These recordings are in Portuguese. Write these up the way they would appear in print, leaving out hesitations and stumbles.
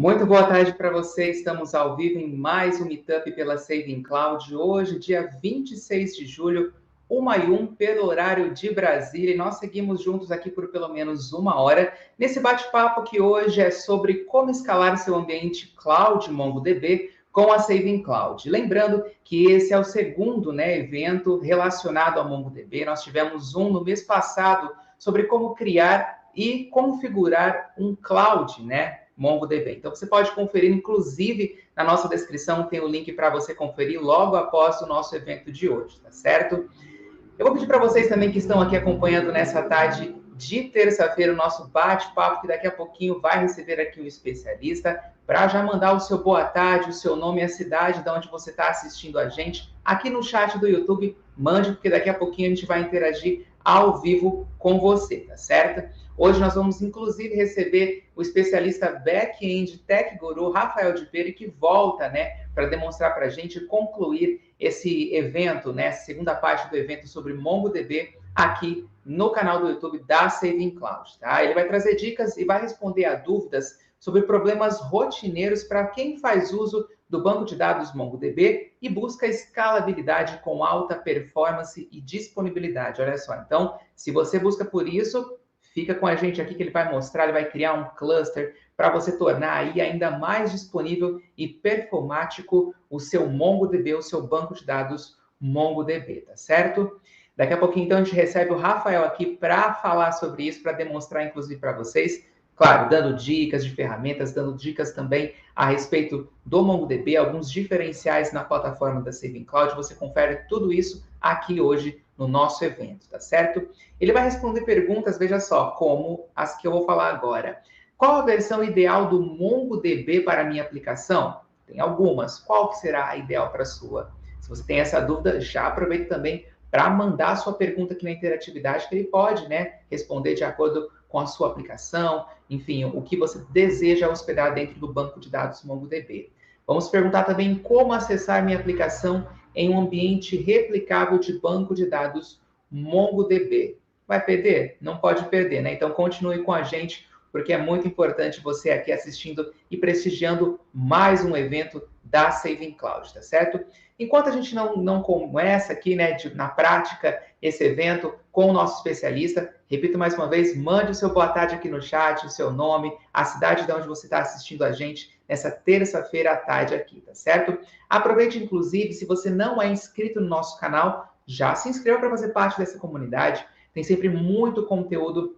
Muito boa tarde para você. Estamos ao vivo em mais um Meetup pela Saving Cloud. Hoje, dia 26 de julho, 1h01 pelo horário de Brasília. E nós seguimos juntos aqui por pelo menos uma hora nesse bate-papo que hoje é sobre como escalar seu ambiente cloud MongoDB com a Saving Cloud. Lembrando que esse é o segundo evento relacionado ao MongoDB. Nós tivemos um no mês passado sobre como criar e configurar um cloud, MongoDB. Então, você pode conferir, inclusive, na nossa descrição tem o link para você conferir logo após o nosso evento de hoje, tá certo? Eu vou pedir para vocês também que estão aqui acompanhando nessa tarde de terça-feira o nosso bate-papo, que daqui a pouquinho vai receber aqui um especialista, para já mandar o seu boa tarde, o seu nome e a cidade de onde você está assistindo a gente. Aqui no chat do YouTube, mande, porque daqui a pouquinho a gente vai interagir ao vivo com você, tá certo? Hoje nós vamos, inclusive, receber o especialista back-end Tech Guru, Rafael de Peri, que volta, para demonstrar para a gente concluir esse evento, essa segunda parte do evento sobre MongoDB aqui no canal do YouTube da Saving Cloud, tá? Ele vai trazer dicas e vai responder a dúvidas sobre problemas rotineiros para quem faz uso do banco de dados MongoDB e busca escalabilidade com alta performance e disponibilidade. Olha só, então, se você busca por isso, fica com a gente aqui que ele vai mostrar, ele vai criar um cluster para você tornar aí ainda mais disponível e performático o seu MongoDB, o seu banco de dados MongoDB, tá certo? Daqui a pouquinho, então, a gente recebe o Rafael aqui para falar sobre isso, para demonstrar, inclusive, para vocês, claro, dando dicas de ferramentas, dando dicas também a respeito do MongoDB, alguns diferenciais na plataforma da Saving Cloud. Você confere tudo isso aqui hoje no nosso evento, tá certo? Ele vai responder perguntas, veja só, como as que eu vou falar agora. Qual a versão ideal do MongoDB para a minha aplicação? Tem algumas. Qual que será a ideal para a sua? Se você tem essa dúvida, já aproveita também para mandar a sua pergunta aqui na interatividade, que ele pode, responder de acordo com a sua aplicação, enfim, o que você deseja hospedar dentro do banco de dados MongoDB. Vamos perguntar também como acessar minha aplicação em um ambiente replicável de banco de dados MongoDB. Vai perder? Não pode perder, Então, continue com a gente, porque é muito importante você aqui assistindo e prestigiando mais um evento da Saving Cloud, tá certo? Enquanto a gente não começa aqui, na prática, esse evento com o nosso especialista, repito mais uma vez, mande o seu boa tarde aqui no chat, o seu nome, a cidade de onde você está assistindo a gente nessa terça-feira à tarde aqui, tá certo? Aproveite, inclusive, se você não é inscrito no nosso canal, já se inscreva para fazer parte dessa comunidade. Tem sempre muito conteúdo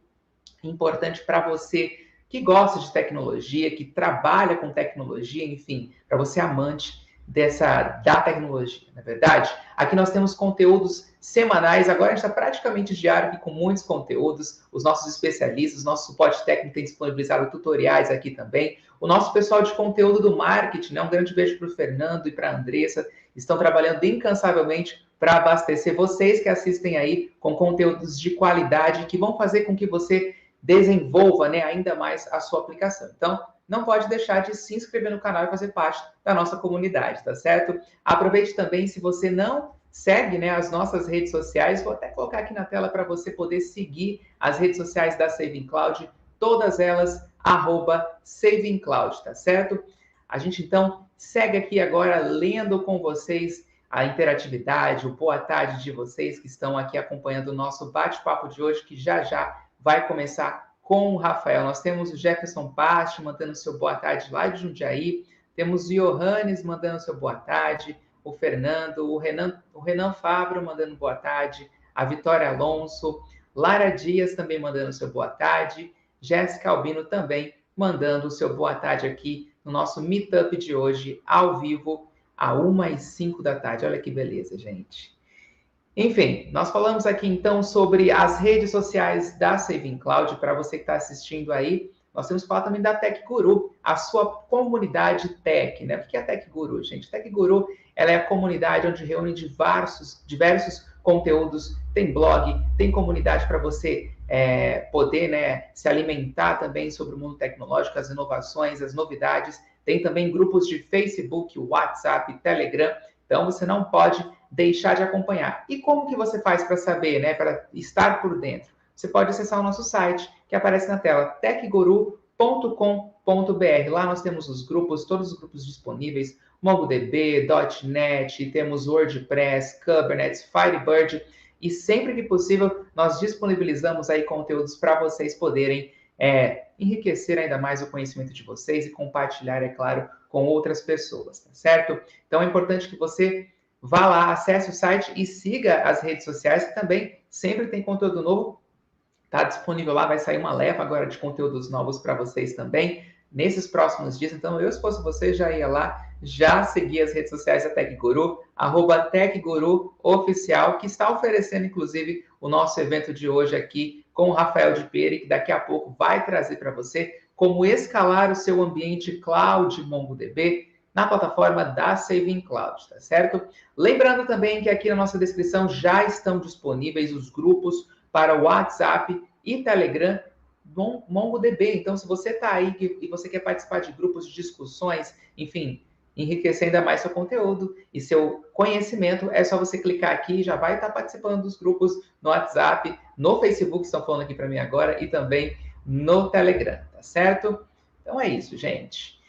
importante para você que gosta de tecnologia, que trabalha com tecnologia, enfim, para você amante da tecnologia, não é verdade? Aqui nós temos conteúdos semanais, agora a gente está praticamente diário aqui com muitos conteúdos, os nossos especialistas, nosso suporte técnico tem disponibilizado tutoriais aqui também, o nosso pessoal de conteúdo do marketing, um grande beijo para o Fernando e para a Andressa, estão trabalhando incansavelmente para abastecer vocês que assistem aí com conteúdos de qualidade que vão fazer com que você desenvolva ainda mais a sua aplicação. Então, não pode deixar de se inscrever no canal e fazer parte da nossa comunidade, tá certo? Aproveite também, se você não segue as nossas redes sociais, vou até colocar aqui na tela para você poder seguir as redes sociais da Saving Cloud, todas elas, @SavingCloud, tá certo? A gente, então, segue aqui agora lendo com vocês a interatividade, o boa tarde de vocês que estão aqui acompanhando o nosso bate-papo de hoje, que já vai começar com o Rafael. Nós temos o Jefferson Paste mandando seu boa tarde lá de Jundiaí, temos o Johannes mandando seu boa tarde, o Fernando, o Renan Fabro mandando boa tarde, a Vitória Alonso, Lara Dias também mandando seu boa tarde, Jéssica Albino também mandando o seu boa tarde aqui no nosso Meetup de hoje, ao vivo, às 1h05 da tarde. Olha que beleza, gente. Enfim, nós falamos aqui então sobre as redes sociais da Saving Cloud. Para você que está assistindo aí, nós temos que falar também da Tech Guru, a sua comunidade tech, O que é a Tech Guru, gente? Tech Guru, ela é a comunidade onde reúne diversos conteúdos, tem blog, tem comunidade para você poder se alimentar também sobre o mundo tecnológico, as inovações, as novidades. Tem também grupos de Facebook, WhatsApp, Telegram. Então, você não pode deixar de acompanhar. E como que você faz para saber, para estar por dentro? Você pode acessar o nosso site, que aparece na tela, techguru.com.br. Lá nós temos os grupos, todos os grupos disponíveis, MongoDB, .NET, temos WordPress, Kubernetes, Firebird, e sempre que possível nós disponibilizamos aí conteúdos para vocês poderem enriquecer ainda mais o conhecimento de vocês e compartilhar, é claro, com outras pessoas, tá certo? Então é importante que você vá lá, acesse o site e siga as redes sociais, que também sempre tem conteúdo novo. Está disponível lá, vai sair uma leva agora de conteúdos novos para vocês também, nesses próximos dias. Então, eu, se fosse você, já ia lá, já seguia as redes sociais da TecGuru, @TecGuruOficial, que está oferecendo, inclusive, o nosso evento de hoje aqui com o Rafael de Peri, que daqui a pouco vai trazer para você como escalar o seu ambiente cloud MongoDB na plataforma da Saving Cloud, tá certo? Lembrando também que aqui na nossa descrição já estão disponíveis os grupos para o WhatsApp e Telegram do MongoDB. Então, se você está aí e você quer participar de grupos de discussões, enfim, enriquecer ainda mais seu conteúdo e seu conhecimento, é só você clicar aqui e já vai estar participando dos grupos no WhatsApp, no Facebook, que estão falando aqui para mim agora, e também no Telegram, tá certo? Então é isso, gente.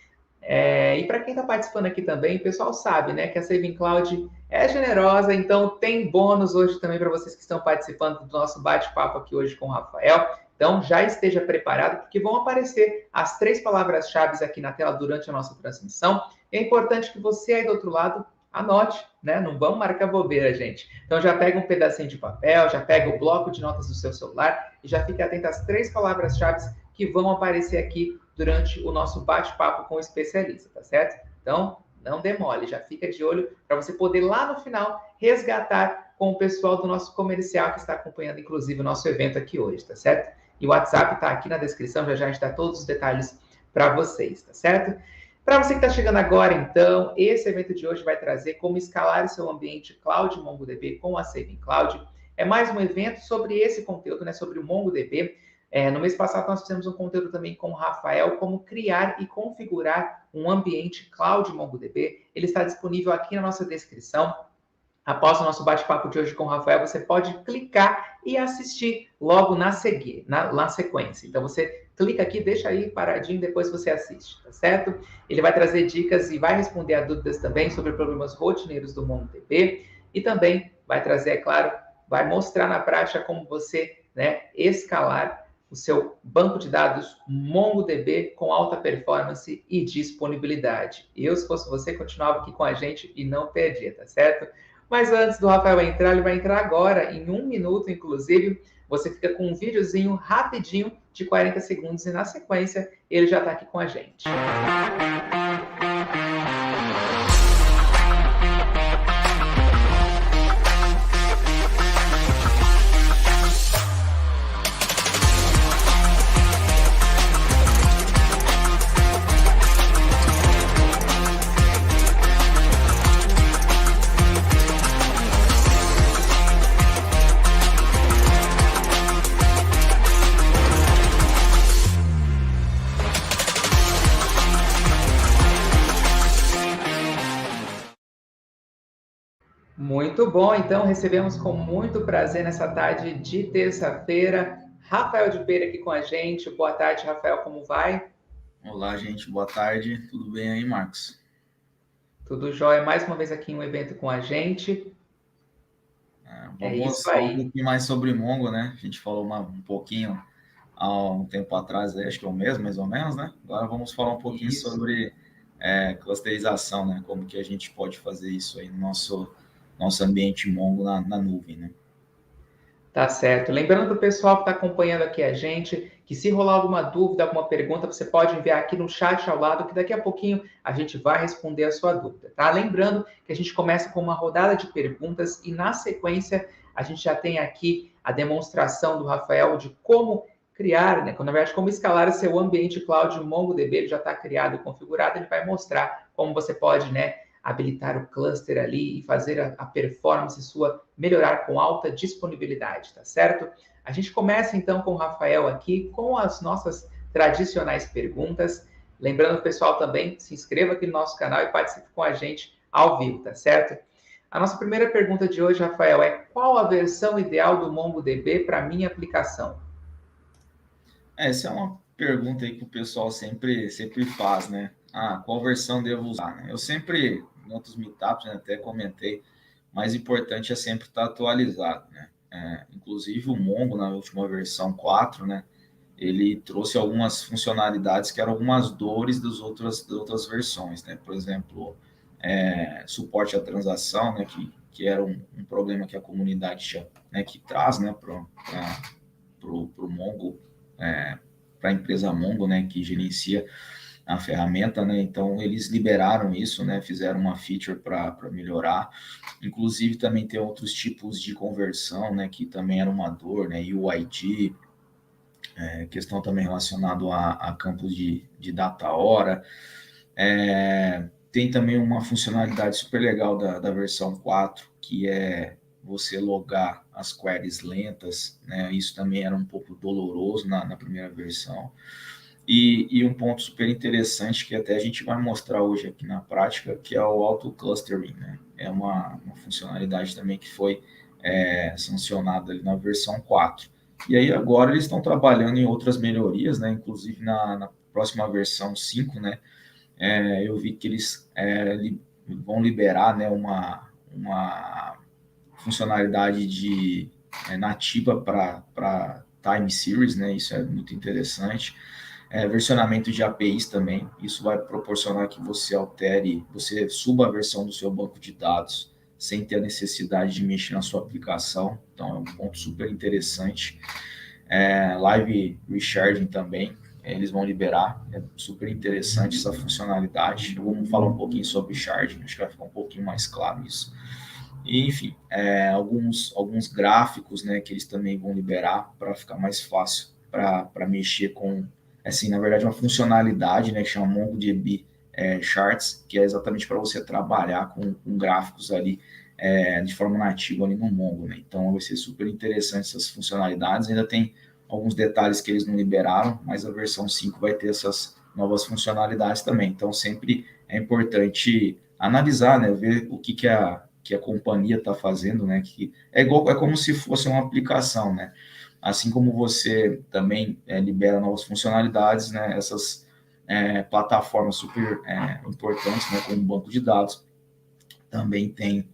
E para quem está participando aqui também, o pessoal sabe, né, que a Saving Cloud é generosa, então tem bônus hoje também para vocês que estão participando do nosso bate-papo aqui hoje com o Rafael. Então já esteja preparado, porque vão aparecer as 3 palavras-chave aqui na tela durante a nossa transmissão. É importante que você aí do outro lado anote, né? Não vamos marcar bobeira, gente. Então já pega um pedacinho de papel, já pega o bloco de notas do seu celular e já fique atento às 3 palavras-chave que vão aparecer aqui durante o nosso bate-papo com o especialista, tá certo? Então, não demole, já fica de olho para você poder lá no final resgatar com o pessoal do nosso comercial que está acompanhando, inclusive, o nosso evento aqui hoje, tá certo? E o WhatsApp está aqui na descrição, já a gente dá todos os detalhes para vocês, tá certo? Para você que está chegando agora, então, esse evento de hoje vai trazer como escalar o seu ambiente cloud MongoDB com a Saving Cloud. É mais um evento sobre esse conteúdo, né, sobre o MongoDB. No mês passado, nós fizemos um conteúdo também com o Rafael, como criar e configurar um ambiente cloud MongoDB. Ele está disponível aqui na nossa descrição. Após o nosso bate-papo de hoje com o Rafael, você pode clicar e assistir logo na sequência. Então, você clica aqui, deixa aí paradinho, depois você assiste, tá certo? Ele vai trazer dicas e vai responder a dúvidas também sobre problemas rotineiros do MongoDB e também vai trazer, é claro, vai mostrar na prática como você, né, escalar o seu banco de dados MongoDB com alta performance e disponibilidade. Eu, se fosse você, continuava aqui com a gente e não perdia, tá certo? Mas antes do Rafael entrar, ele vai entrar agora, em 1 minuto, inclusive. Você fica com um videozinho rapidinho de 40 segundos e, na sequência, ele já está aqui com a gente. Muito bom, então recebemos com muito prazer nessa tarde de terça-feira Rafael de Peri aqui com a gente. Boa tarde, Rafael, como vai? Olá, gente, boa tarde. Tudo bem aí, Marcos? Tudo jóia, mais uma vez aqui em um evento com a gente. Vamos falar um pouquinho mais sobre Mongo, né? A gente falou um pouquinho há um tempo atrás, acho que é um mês, mais ou menos, né? Agora vamos falar um pouquinho sobre clusterização, né? Como que a gente pode fazer isso aí no nosso ambiente Mongo na nuvem, né? Tá certo. Lembrando para o pessoal que está acompanhando aqui a gente, que se rolar alguma dúvida, alguma pergunta, você pode enviar aqui no chat ao lado, que daqui a pouquinho a gente vai responder a sua dúvida, tá? Lembrando que a gente começa com uma rodada de perguntas e, na sequência, a gente já tem aqui a demonstração do Rafael de como criar, né? Na verdade, como escalar o seu ambiente cloud MongoDB. Ele já está criado e configurado, ele vai mostrar como você pode, né, habilitar o cluster ali e fazer a performance sua melhorar com alta disponibilidade, tá certo? A gente começa então com o Rafael aqui, com as nossas tradicionais perguntas. Lembrando, pessoal, também se inscreva aqui no nosso canal e participe com a gente ao vivo, tá certo? A nossa primeira pergunta de hoje, Rafael, é: qual a versão ideal do MongoDB para minha aplicação? Essa é uma pergunta aí que o pessoal sempre faz, né? Qual versão devo usar? Né? Eu sempre, em outros meetups, né, até comentei, mais importante é sempre estar atualizado, né? Inclusive o Mongo, na última versão 4, né? Ele trouxe algumas funcionalidades que eram algumas dores das outras versões, né? Por exemplo, suporte à transação, né? Que era um problema que a comunidade tinha, né? Que traz, né? Para o Mongo, para a empresa Mongo, né? Que gerencia a ferramenta, né? Então eles liberaram isso, né? Fizeram uma feature para melhorar. Inclusive também tem outros tipos de conversão, né? Que também era uma dor, né? UID, questão também relacionada a campos de data hora. Tem também uma funcionalidade super legal da versão 4, que é você logar as queries lentas, né? Isso também era um pouco doloroso na primeira versão. E um ponto super interessante que até a gente vai mostrar hoje aqui na prática, que é o auto-clustering, né? É uma funcionalidade também que foi sancionada ali na versão 4. E aí agora eles estão trabalhando em outras melhorias, né? Inclusive na próxima versão 5, né? Eu vi que eles vão liberar, né, uma funcionalidade nativa para time series, né? Isso é muito interessante. Versionamento de APIs também. Isso vai proporcionar que você suba a versão do seu banco de dados sem ter a necessidade de mexer na sua aplicação. Então, é um ponto super interessante. Live Resharding também, eles vão liberar. É super interessante essa funcionalidade. Vamos falar um pouquinho sobre sharding, acho que vai ficar um pouquinho mais claro isso. E, enfim, alguns gráficos, né, que eles também vão liberar para ficar mais fácil para mexer com, assim, na verdade, uma funcionalidade, né, que chama MongoDB Charts, que é exatamente para você trabalhar com gráficos ali de forma nativa ali no Mongo, né? Então vai ser super interessante essas funcionalidades. Ainda tem alguns detalhes que eles não liberaram, mas a versão 5 vai ter essas novas funcionalidades também. Então sempre é importante analisar, né, ver o que a companhia está fazendo, né, que é como se fosse uma aplicação, né? Assim como você também libera novas funcionalidades, né, essas plataformas super importantes, né, como o banco de dados, também tem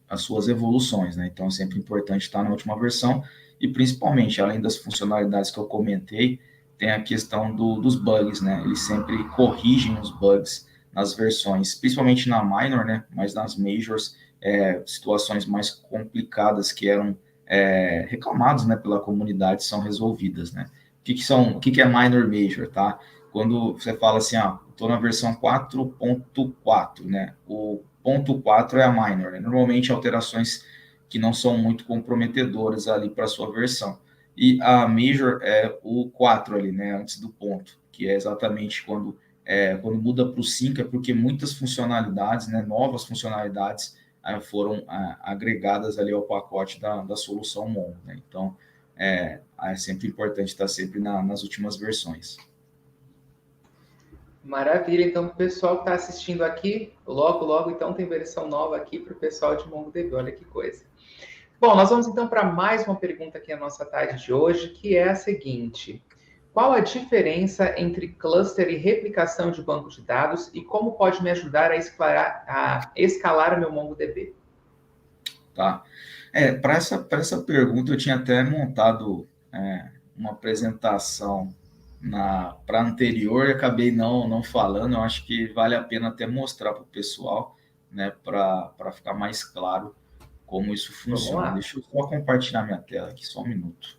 as suas evoluções, né? Então é sempre importante estar na última versão e principalmente, além das funcionalidades que eu comentei, tem a questão dos bugs, né? Eles sempre corrigem os bugs nas versões, principalmente na minor, né? Mas nas majors, situações mais complicadas que eram reclamadas, né, pela comunidade são resolvidas, né? O que é minor major, tá? Quando você fala assim, estou na versão 4.4, né? O ponto 4 é a minor, né? Normalmente alterações que não são muito comprometedoras ali para a sua versão. E a major é o 4 ali, né? Antes do ponto, que é exatamente quando muda para o 5, é porque muitas funcionalidades, né? Novas funcionalidades foram agregadas ali ao pacote da solução Mongo, né? Então, é sempre importante estar sempre nas últimas versões. Maravilha, então o pessoal que está assistindo aqui, logo então tem versão nova aqui para o pessoal de MongoDB, olha que coisa. Bom, nós vamos então para mais uma pergunta aqui na nossa tarde de hoje, que é a seguinte: qual a diferença entre cluster e replicação de banco de dados e como pode me ajudar a escalar o meu MongoDB? Tá. Para essa pergunta eu tinha até montado uma apresentação para anterior e acabei não falando. Eu acho que vale a pena até mostrar para o pessoal, né, para ficar mais claro como isso funciona. Deixa eu só compartilhar minha tela aqui, só um minuto.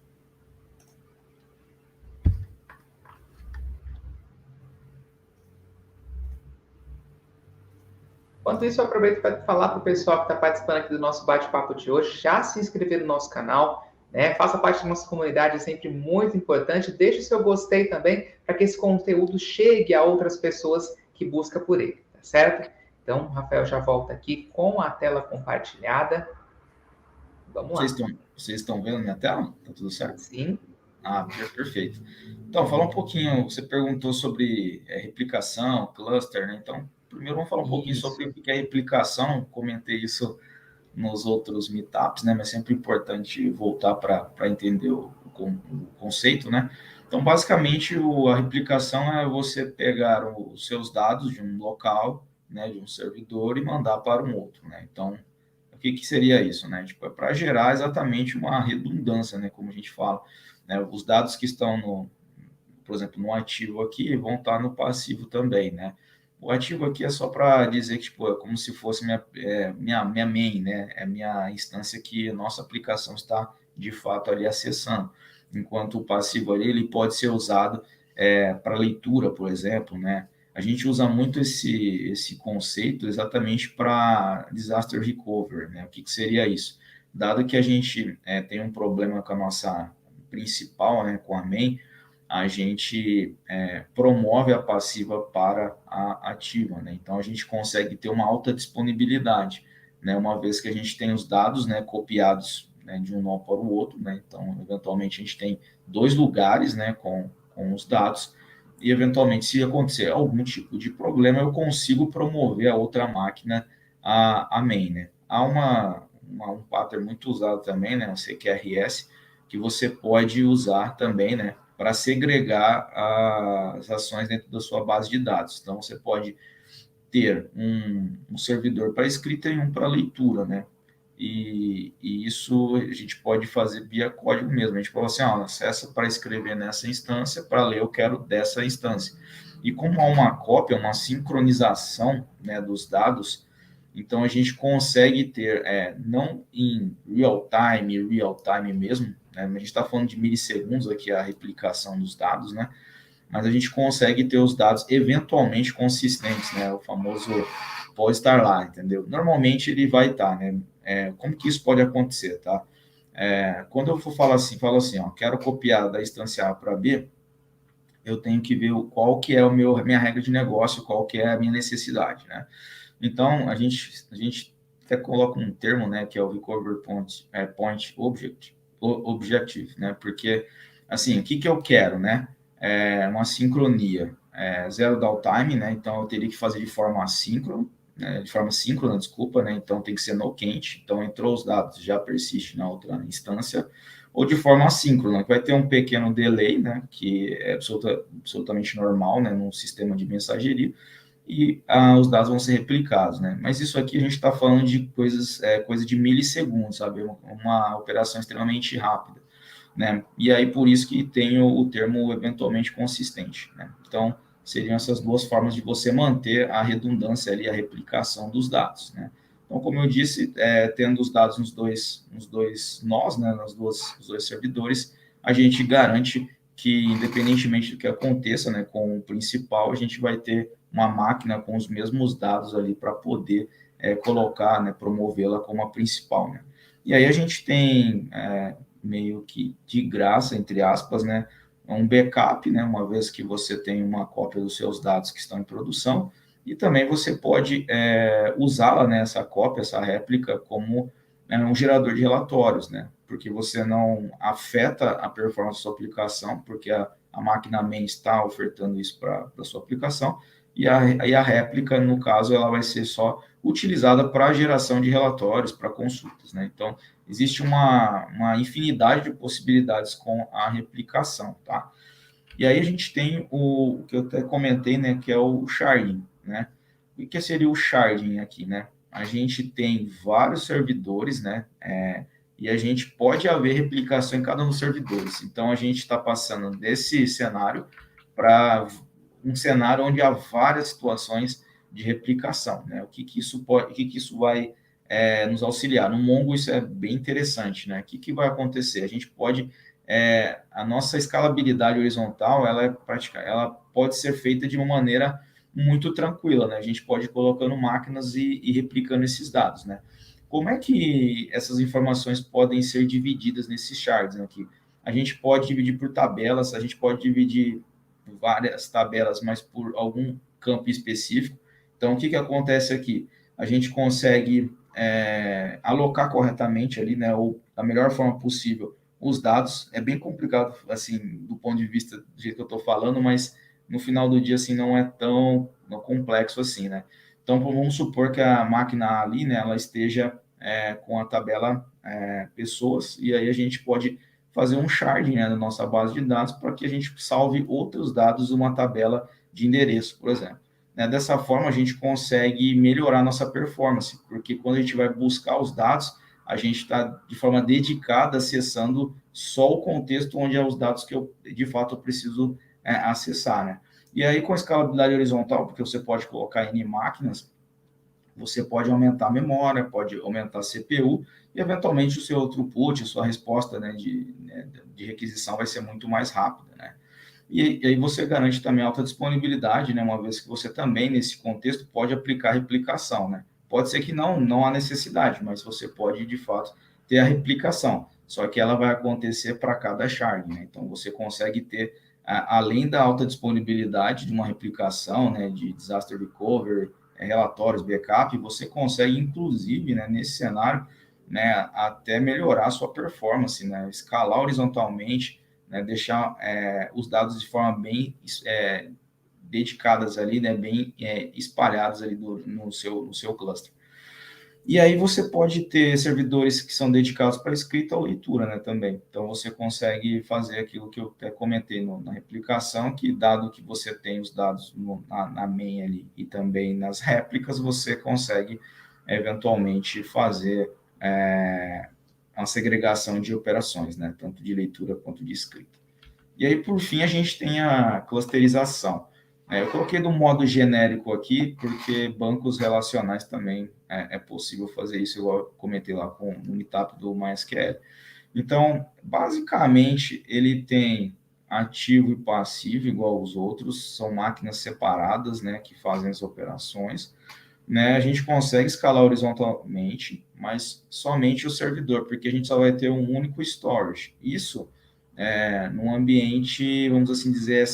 Enquanto isso, eu aproveito para falar para o pessoal que está participando aqui do nosso bate-papo de hoje, já se inscrever no nosso canal, né? Faça parte da nossa comunidade, é sempre muito importante. Deixe o seu gostei também, para que esse conteúdo chegue a outras pessoas que buscam por ele, tá certo? Então, o Rafael já volta aqui com a tela compartilhada. Vamos lá. Vocês estão vendo minha tela? Tá tudo certo? Sim. Perfeito. Então, falar um pouquinho, você perguntou sobre replicação, cluster, né? Então, primeiro vamos falar um pouquinho sobre o que é replicação. Comentei isso nos outros meetups, né? Mas é sempre importante voltar para entender o conceito, né? Então, basicamente, a replicação é você pegar os seus dados de um local, né, de um servidor e mandar para um outro, né? Então, o que seria isso, né? Tipo, é para gerar exatamente uma redundância, né, como a gente fala, né? Os dados que estão por exemplo, no ativo aqui vão estar no passivo também, né? O ativo aqui é só para dizer que tipo, é como se fosse minha main, né? É minha instância que a nossa aplicação está de fato ali acessando. Enquanto o passivo ali ele pode ser usado para leitura, por exemplo, né? A gente usa muito esse conceito exatamente para disaster recovery, né? O que seria isso? Dado que a gente tem um problema com a nossa principal, né, com a main, a gente promove a passiva para a ativa, né? Então a gente consegue ter uma alta disponibilidade, né? Uma vez que a gente tem os dados, né, copiados, né, de um nó para o outro, né? Então eventualmente a gente tem dois lugares, né, com os dados e eventualmente se acontecer algum tipo de problema eu consigo promover a outra máquina a main, né? Há um pattern muito usado também, né, o CQRS, que você pode usar também, né, para segregar as ações dentro da sua base de dados. Então, você pode ter um servidor para escrita e um para leitura, né? E isso a gente pode fazer via código mesmo. A gente fala assim, ó, acessa para escrever nessa instância, para ler eu quero dessa instância. E como há uma cópia, uma sincronização, né, dos dados, então a gente consegue ter, não em real time mesmo, né, a gente está falando de milissegundos aqui a replicação dos dados, né? Mas a gente consegue ter os dados eventualmente consistentes, né? O famoso pode estar lá, entendeu? Normalmente ele vai estar, né? Como que isso pode acontecer, tá? Quando eu for falar assim, falo assim, ó, quero copiar da instância A para B, eu tenho que ver qual que é minha regra de negócio, qual que é a minha necessidade, né? Então, a gente até coloca um termo, né, que é o Recovery Point Objective, né? Porque, assim, o que eu quero, né? Uma sincronia, zero downtime, né? Então, eu teria que fazer de forma assíncrona, né? De forma síncrona, desculpa, né? Então, tem que ser no quente. Então, entrou os dados, já persiste na outra instância. Ou de forma assíncrona, que vai ter um pequeno delay, né? Que é absolutamente normal, né? Num sistema de mensageria e os dados vão ser replicados, né? Mas isso aqui a gente está falando de coisa de milissegundos, sabe? Uma operação extremamente rápida, né? E aí por isso que tem o termo eventualmente consistente, né? Então seriam essas duas formas de você manter a redundância ali, a replicação dos dados, né? Então, como eu disse, tendo os dados nos dois nós, né, nos dois servidores, a gente garante que, independentemente do que aconteça, né, com o principal, a gente vai ter uma máquina com os mesmos dados ali para poder colocar, né, promovê-la como a principal, né? E aí a gente tem meio que de graça, entre aspas, né, um backup, né, uma vez que você tem uma cópia dos seus dados que estão em produção, e também você pode usá-la, né, essa cópia, essa réplica, como um gerador de relatórios, né, porque você não afeta a performance da sua aplicação, porque a máquina main está ofertando isso para a sua aplicação, e a réplica, no caso, ela vai ser só utilizada para geração de relatórios, para consultas, né? Então, existe uma infinidade de possibilidades com a replicação, tá? E aí a gente tem o que eu até comentei, né, que é o sharding, né? O que seria o sharding aqui, né? A gente tem vários servidores, né? E a gente pode haver replicação em cada um dos servidores. Então, a gente está passando desse cenário para um cenário onde há várias situações de replicação, né? O que isso vai nos auxiliar? No Mongo isso é bem interessante, né? O que vai acontecer? A gente pode a nossa escalabilidade horizontal, ela pode ser feita de uma maneira muito tranquila, né? A gente pode ir colocando máquinas e replicando esses dados, né? Como é que essas informações podem ser divididas nesses shards aqui? A gente pode dividir por tabelas, a gente pode dividir várias tabelas, mas por algum campo específico. Então, o que acontece aqui? A gente consegue alocar corretamente ali, né, ou da melhor forma possível, os dados. É bem complicado, assim, do ponto de vista do jeito que eu estou falando, mas no final do dia, assim, não é tão complexo assim, né? Então, vamos supor que a máquina ali, né, ela esteja com a tabela pessoas, e aí a gente pode fazer um sharding, né, da nossa base de dados para que a gente salve outros dados numa tabela de endereço, por exemplo. Né? Dessa forma, a gente consegue melhorar nossa performance, porque quando a gente vai buscar os dados, a gente está de forma dedicada acessando só o contexto onde é os dados que eu, de fato, eu preciso acessar, né? E aí, com escalabilidade horizontal, porque você pode colocar N máquinas, você pode aumentar a memória, pode aumentar a CPU, e eventualmente o seu throughput, a sua resposta, né, de requisição vai ser muito mais rápida, né? E aí você garante também alta disponibilidade, né, uma vez que você também, nesse contexto, pode aplicar replicação, né? Pode ser que não há necessidade, mas você pode, de fato, ter a replicação, só que ela vai acontecer para cada shard, né? Então, você consegue ter, além da alta disponibilidade de uma replicação, né, de disaster recovery, relatórios, backup, você consegue, inclusive, né, nesse cenário, né, até melhorar a sua performance, né, escalar horizontalmente, né, deixar os dados de forma bem dedicadas ali, né, bem espalhados ali no seu cluster. E aí você pode ter servidores que são dedicados para escrita ou leitura, né, também. Então, você consegue fazer aquilo que eu até comentei na replicação, que dado que você tem os dados na main ali e também nas réplicas, você consegue, eventualmente, fazer uma segregação de operações, né, tanto de leitura quanto de escrita. E aí, por fim, a gente tem a clusterização. Eu coloquei do modo genérico aqui, porque bancos relacionais também é possível fazer isso, igual eu comentei lá no meetup do MySQL. Então, basicamente, ele tem ativo e passivo, igual os outros, são máquinas separadas, né, que fazem as operações. Né, a gente consegue escalar horizontalmente, mas somente o servidor, porque a gente só vai ter um único storage. Isso num ambiente, vamos assim dizer,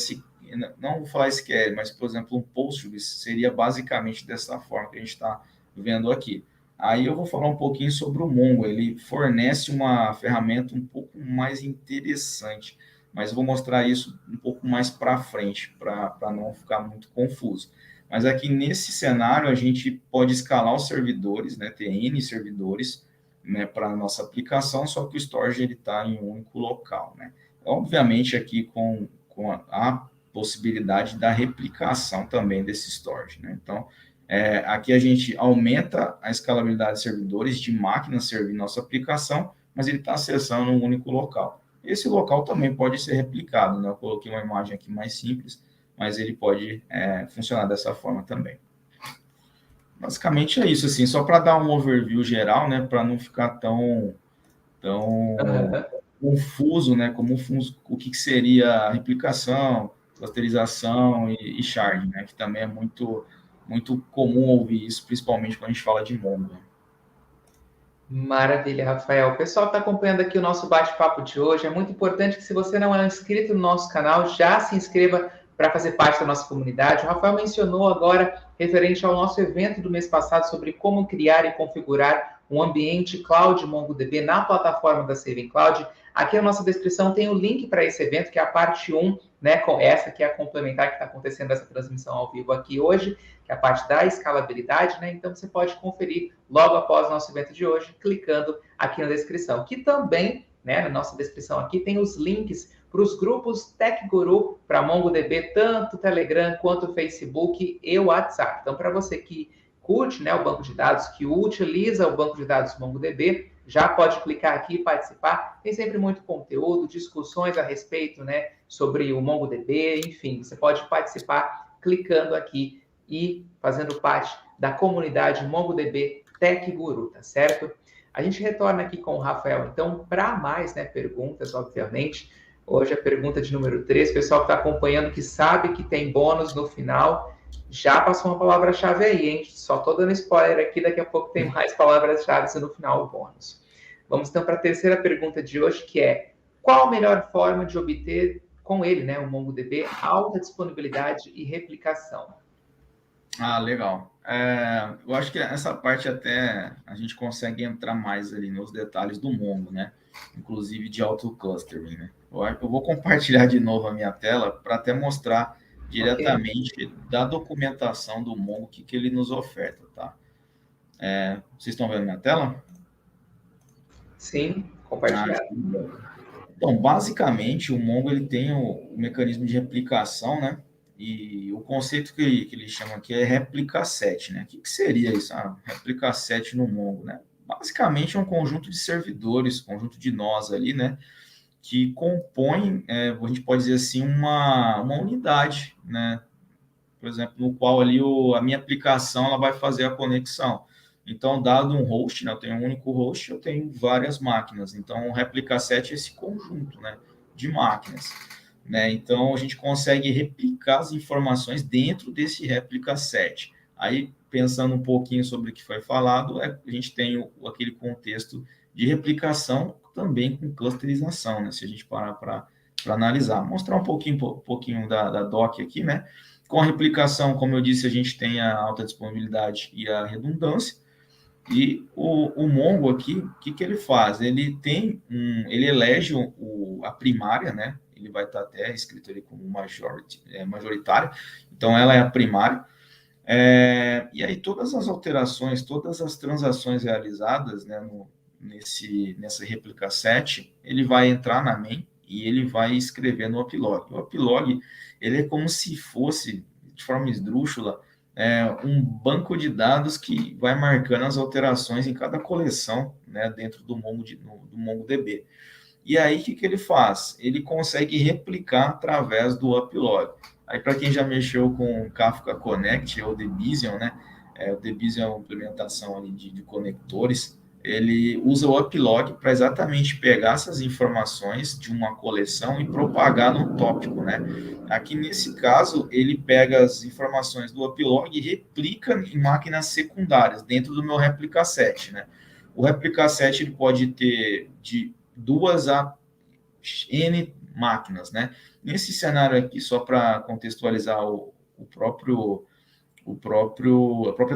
não vou falar SQL, mas, por exemplo, um Postgres seria basicamente dessa forma que a gente está vendo aqui. Aí eu vou falar um pouquinho sobre o Mongo. Ele fornece uma ferramenta um pouco mais interessante, mas eu vou mostrar isso um pouco mais para frente, para não ficar muito confuso. Mas aqui nesse cenário a gente pode escalar os servidores, né, ter N servidores, né, para a nossa aplicação, só que o storage está em um único local, né? Obviamente aqui com a possibilidade da replicação também desse storage, né? Então, aqui a gente aumenta a escalabilidade de servidores, de máquinas servir nossa aplicação, mas ele está acessando um único local. Esse local também pode ser replicado, né? Eu coloquei uma imagem aqui mais simples, mas ele pode funcionar dessa forma também. Basicamente é isso, assim, só para dar um overview geral, né? Para não ficar tão confuso, né? Como o que seria replicação, clusterização e sharding, né? Que também é muito comum ouvir isso, principalmente quando a gente fala de Mongo. Maravilha, Rafael. O pessoal que está acompanhando aqui o nosso bate-papo de hoje, é muito importante que, se você não é inscrito no nosso canal, já se inscreva para fazer parte da nossa comunidade. O Rafael mencionou agora, referente ao nosso evento do mês passado, sobre como criar e configurar um ambiente cloud MongoDB na plataforma da Saving Cloud. Aqui na nossa descrição tem o link para esse evento, que é a parte 1, né, com essa que é a complementar que está acontecendo essa transmissão ao vivo aqui hoje, que é a parte da escalabilidade, né? Então você pode conferir logo após o nosso evento de hoje, clicando aqui na descrição, que também, né, na nossa descrição aqui, tem os links para os grupos Tech Guru para MongoDB, tanto Telegram quanto Facebook e WhatsApp. Então, para você que curte, né, o banco de dados, que utiliza o banco de dados MongoDB, já pode clicar aqui e participar. Tem sempre muito conteúdo, discussões a respeito, né, sobre o MongoDB, enfim, você pode participar clicando aqui e fazendo parte da comunidade MongoDB Tech Guru, tá certo? A gente retorna aqui com o Rafael, então, para mais, né, perguntas, obviamente. Hoje a pergunta de número 3, o pessoal que está acompanhando, que sabe que tem bônus no final, já passou uma palavra-chave aí, hein? Só estou dando spoiler aqui, daqui a pouco tem mais palavras-chave no final, o bônus. Vamos então para a terceira pergunta de hoje, que é: qual a melhor forma de obter com ele, né, o MongoDB, alta disponibilidade e replicação? Ah, legal. Eu acho que essa parte até a gente consegue entrar mais ali nos detalhes do Mongo, né? Inclusive de auto-clustering, né? Eu vou compartilhar de novo a minha tela para até mostrar diretamente da documentação do Mongo o que ele nos oferta, tá? Vocês estão vendo minha tela? Sim, compartilhado. Então, basicamente, o Mongo ele tem o mecanismo de replicação, né? E o conceito que ele chama aqui é réplica set, né? O que seria isso? Réplica set no Mongo, né? Basicamente é um conjunto de servidores, conjunto de nós ali, né? Que compõem, a gente pode dizer assim, uma unidade, né? Por exemplo, no qual ali a minha aplicação ela vai fazer a conexão. Então, dado um host, né, eu tenho um único host, eu tenho várias máquinas. Então, o réplica set é esse conjunto, né, de máquinas. Né? Então, a gente consegue replicar as informações dentro desse réplica set. Aí, pensando um pouquinho sobre o que foi falado, a gente tem aquele contexto de replicação também com clusterização, né? Se a gente parar para analisar. Mostrar um pouquinho da doc aqui, né? Com a replicação, como eu disse, a gente tem a alta disponibilidade e a redundância. E o Mongo aqui, o que ele faz? Ele elege a primária, né? Ele vai estar até escrito ali como majoritária. Então, ela é a primária. E aí, todas as alterações, todas as transações realizadas, né, nessa réplica set, ele vai entrar na main e ele vai escrever no uplog. O uplog, ele é como se fosse, de forma esdrúxula, um banco de dados que vai marcando as alterações em cada coleção, né, dentro do MongoDB. E aí, o que ele faz? Ele consegue replicar através do uplog. Aí, para quem já mexeu com Kafka Connect ou Debizion, né? O Debizion é uma implementação ali de conectores. Ele usa o uplog para exatamente pegar essas informações de uma coleção e propagar no tópico, né? Aqui, nesse caso, ele pega as informações do uplog e replica em máquinas secundárias, dentro do meu réplica set, né? O réplica set ele pode ter de 2 a N máquinas, né? Nesse cenário aqui, só para contextualizar a própria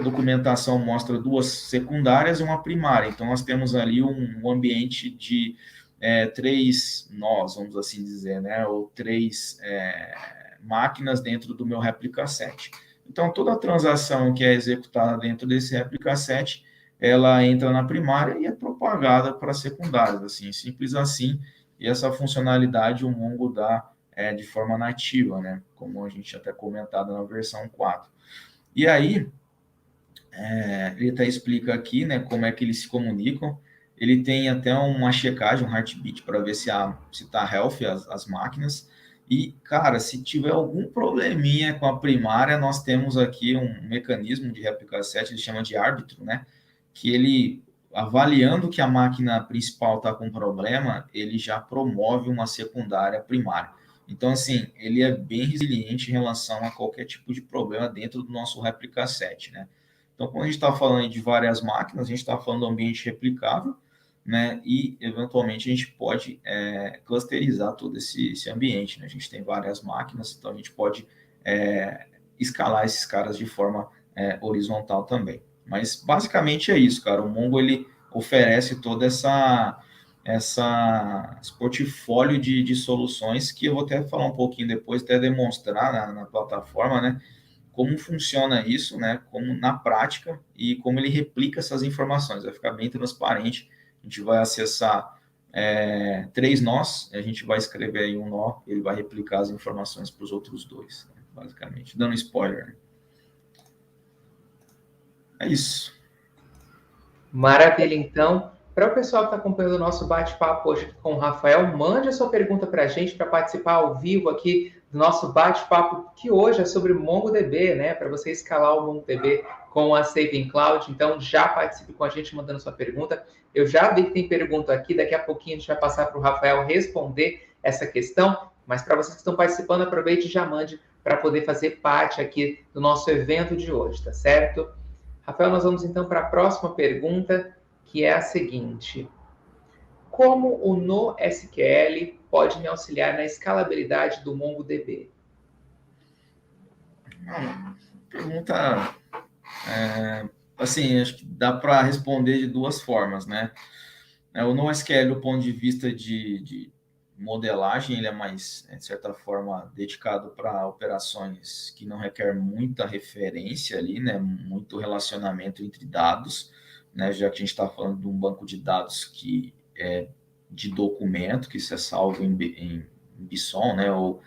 documentação mostra 2 secundárias e uma primária. Então, nós temos ali um ambiente de 3 nós, vamos assim dizer, né? Ou 3 máquinas dentro do meu réplica set. Então, toda a transação que é executada dentro desse réplica set, ela entra na primária e é propagada para secundárias, assim, simples assim. E essa funcionalidade o Mongo dá de forma nativa, né? Como a gente até comentado na versão 4. E aí, ele até explica aqui, né, como é que eles se comunicam. Ele tem até uma checagem, um heartbeat, para ver se está healthy as máquinas. E, cara, se tiver algum probleminha com a primária, nós temos aqui um mecanismo de réplica set, ele chama de árbitro, né? Que ele, avaliando que a máquina principal está com problema, ele já promove uma secundária primária. Então, assim, ele é bem resiliente em relação a qualquer tipo de problema dentro do nosso réplica set, né? Então, quando a gente está falando de várias máquinas, a gente está falando do ambiente replicável, né? E, eventualmente, a gente pode clusterizar todo esse ambiente, né? A gente tem várias máquinas, então a gente pode escalar esses caras de forma horizontal também. Mas, basicamente, é isso, cara. O Mongo, ele oferece toda esse portfólio de soluções que eu vou até falar um pouquinho depois, até demonstrar na plataforma, né? Como funciona isso, né? Como na prática e como ele replica essas informações. Vai ficar bem transparente. A gente vai acessar 3 nós, a gente vai escrever aí um nó, ele vai replicar as informações para os outros 2, né? Basicamente. Dando spoiler, né? É isso. Maravilha, então. Para o pessoal que está acompanhando o nosso bate-papo hoje com o Rafael, mande a sua pergunta para a gente para participar ao vivo aqui do nosso bate-papo, que hoje é sobre MongoDB, né? Para você escalar o MongoDB com a Saving Cloud. Então, já participe com a gente mandando sua pergunta. Eu já vi que tem pergunta aqui, daqui a pouquinho a gente vai passar para o Rafael responder essa questão. Mas para vocês que estão participando, aproveite e já mande para poder fazer parte aqui do nosso evento de hoje, tá certo? Rafael, nós vamos então para a próxima pergunta, que é a seguinte: como o NoSQL pode me auxiliar na escalabilidade do MongoDB? Pergunta, assim, acho que dá para responder de 2 formas, né? O NoSQL, do ponto de vista de modelagem, ele é mais, de certa forma, dedicado para operações que não requer muita referência ali, né? Muito relacionamento entre dados, né? Já que a gente está falando de um banco de dados que de documento, que isso é salvo em BSON, né, ou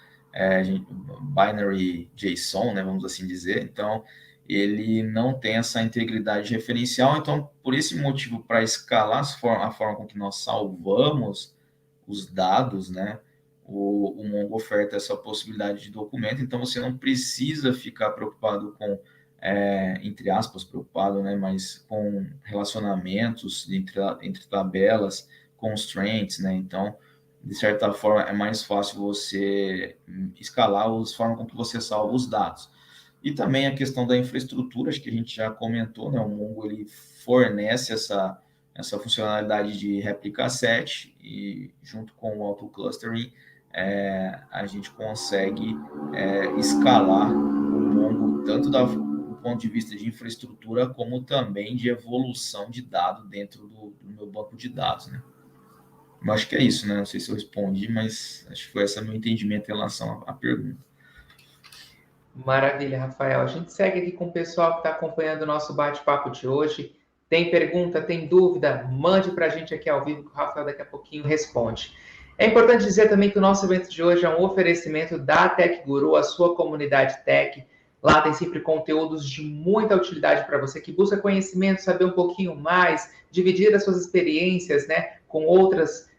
binary JSON, né, vamos assim dizer. Então, ele não tem essa integridade referencial. Então, por esse motivo, para escalar a forma com que nós salvamos os dados, né, o Mongo oferta essa possibilidade de documento. Então, você não precisa ficar preocupado com, entre aspas, preocupado, né, mas com relacionamentos entre tabelas, constraints, né. Então, de certa forma, é mais fácil você escalar as formas com que você salva os dados. E também a questão da infraestrutura, acho que a gente já comentou, né? O Mongo ele fornece essa funcionalidade de réplica set e junto com o auto-clustering a gente consegue escalar o Mongo tanto do ponto de vista de infraestrutura como também de evolução de dado dentro do meu banco de dados, né? Eu acho que é isso, né? Não sei se eu respondi, mas acho que foi esse meu entendimento em relação à pergunta. Maravilha, Rafael. A gente segue aqui com o pessoal que está acompanhando o nosso bate-papo de hoje. Tem pergunta, tem dúvida? Mande para a gente aqui ao vivo que o Rafael daqui a pouquinho responde. É importante dizer também que o nosso evento de hoje é um oferecimento da Tech Guru, a sua comunidade tech. Lá tem sempre conteúdos de muita utilidade para você que busca conhecimento, saber um pouquinho mais, dividir as suas experiências, né, com outros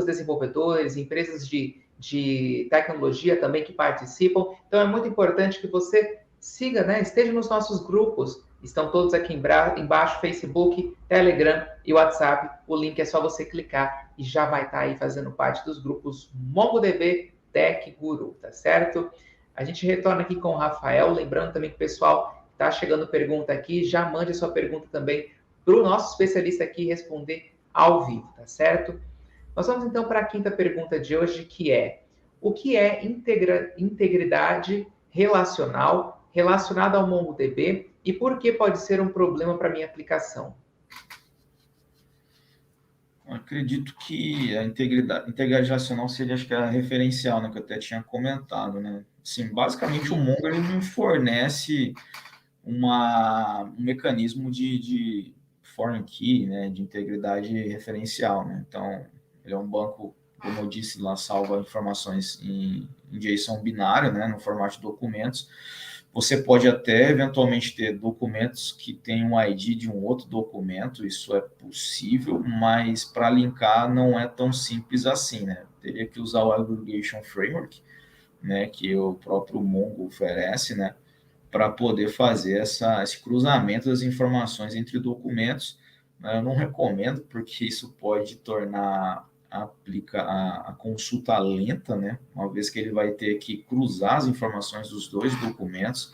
desenvolvedores, empresas de tecnologia também que participam. Então é muito importante que você siga, né, esteja nos nossos grupos. Estão todos aqui embaixo, Facebook, Telegram e WhatsApp. O link é só você clicar e já vai estar aí fazendo parte dos grupos MongoDB Tech Guru, tá certo? A gente retorna aqui com o Rafael, lembrando também que o pessoal está chegando pergunta aqui, já mande a sua pergunta também para o nosso especialista aqui responder ao vivo, tá certo? Nós vamos então para a quinta pergunta de hoje, que é: o que é integridade relacional relacionada ao MongoDB e por que pode ser um problema para minha aplicação? Eu acredito que a integridade relacional seria, acho que, a referencial, né, que eu até tinha comentado, né? Sim, basicamente o Mongo ele não fornece um mecanismo de foreign key, né, de integridade referencial, né? Então, ele é um banco, como eu disse, lá salva informações em JSON binário, né, no formato de documentos. Você pode até, eventualmente, ter documentos que têm um ID de um outro documento, isso é possível, mas para linkar não é tão simples assim, né? Teria que usar o Aggregation Framework, né, que o próprio Mongo oferece, né, para poder fazer esse cruzamento das informações entre documentos. Eu não recomendo, porque isso pode tornar a consulta lenta, né? Uma vez que ele vai ter que cruzar as informações dos dois documentos,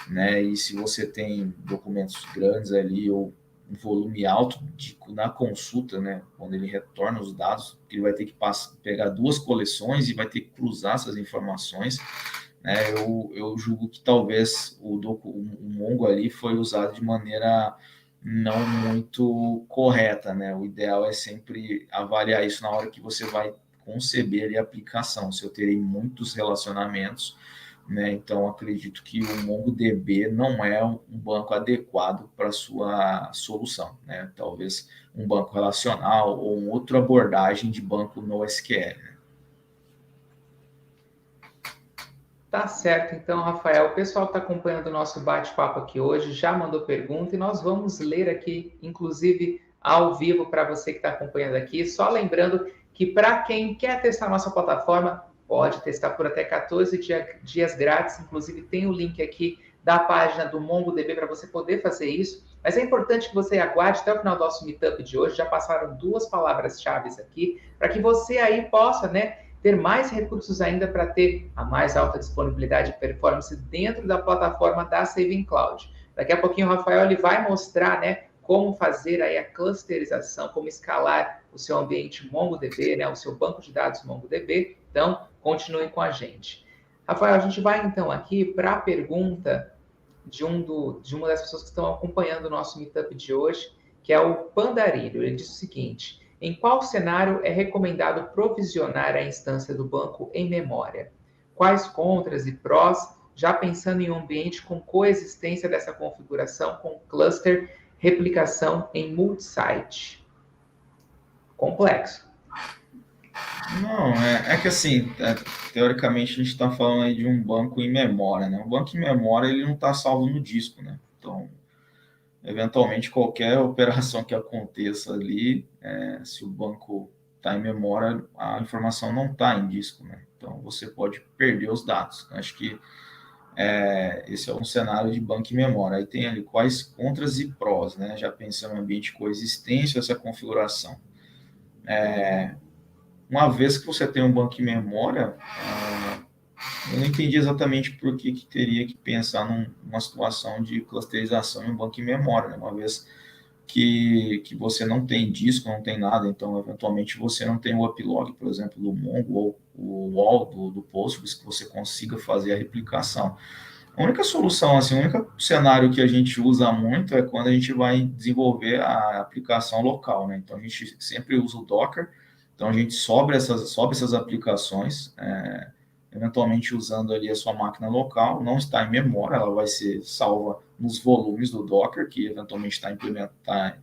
né? E se você tem documentos grandes ali ou um volume alto na consulta, né? Quando ele retorna os dados, ele vai ter que pegar duas coleções e vai ter que cruzar essas informações. Eu julgo que talvez o Mongo ali foi usado de maneira não muito correta, né? O ideal é sempre avaliar isso na hora que você vai conceber ali a aplicação. Se eu terei muitos relacionamentos, né? Então acredito que o MongoDB não é um banco adequado para a sua solução, né? Talvez um banco relacional ou uma outra abordagem de banco NoSQL, né? Tá certo, então, Rafael. O pessoal está acompanhando o nosso bate-papo aqui hoje, já mandou pergunta e nós vamos ler aqui, inclusive ao vivo, para você que está acompanhando aqui. Só lembrando que para quem quer testar nossa plataforma, pode testar por até 14 dias grátis. Inclusive, tem o link aqui da página do MongoDB para você poder fazer isso. Mas é importante que você aguarde até o final do nosso meetup de hoje. Já passaram 2 palavras-chave aqui, para que você aí possa, né, ter mais recursos ainda para ter a mais alta disponibilidade e performance dentro da plataforma da Saving Cloud. Daqui a pouquinho o Rafael ele vai mostrar, né, como fazer aí a clusterização, como escalar o seu ambiente MongoDB, né, o seu banco de dados MongoDB. Então, continue com a gente. Rafael, a gente vai então aqui para a pergunta de uma das pessoas que estão acompanhando o nosso meetup de hoje, que é o Pandarilho. Ele diz o seguinte: em qual cenário é recomendado provisionar a instância do banco em memória? Quais contras e prós, já pensando em um ambiente com coexistência dessa configuração com cluster, replicação em multisite? Complexo. Não, é que assim, teoricamente a gente está falando aí de um banco em memória, né? O banco em memória ele não está salvo no disco, né? Então, eventualmente qualquer operação que aconteça ali, se o banco está em memória, a informação não está em disco, né? Então você pode perder os dados. Acho que esse é um cenário de banco em memória. Aí tem ali quais contras e prós, né? Já pensando no ambiente de coexistência, essa configuração. Uma vez que você tem um banco em memória, eu não entendi exatamente por que teria que pensar numa situação de clusterização em um banco em memória, né? Uma vez que você não tem disco, não tem nada, então eventualmente você não tem o uplog, por exemplo, do Mongo ou o wall do Postgres que você consiga fazer a replicação. A única solução, assim, o único cenário que a gente usa muito é quando a gente vai desenvolver a aplicação local, né? Então a gente sempre usa o Docker, então a gente sobe essas aplicações, eventualmente usando ali a sua máquina local, não está em memória, ela vai ser salva nos volumes do Docker, que eventualmente está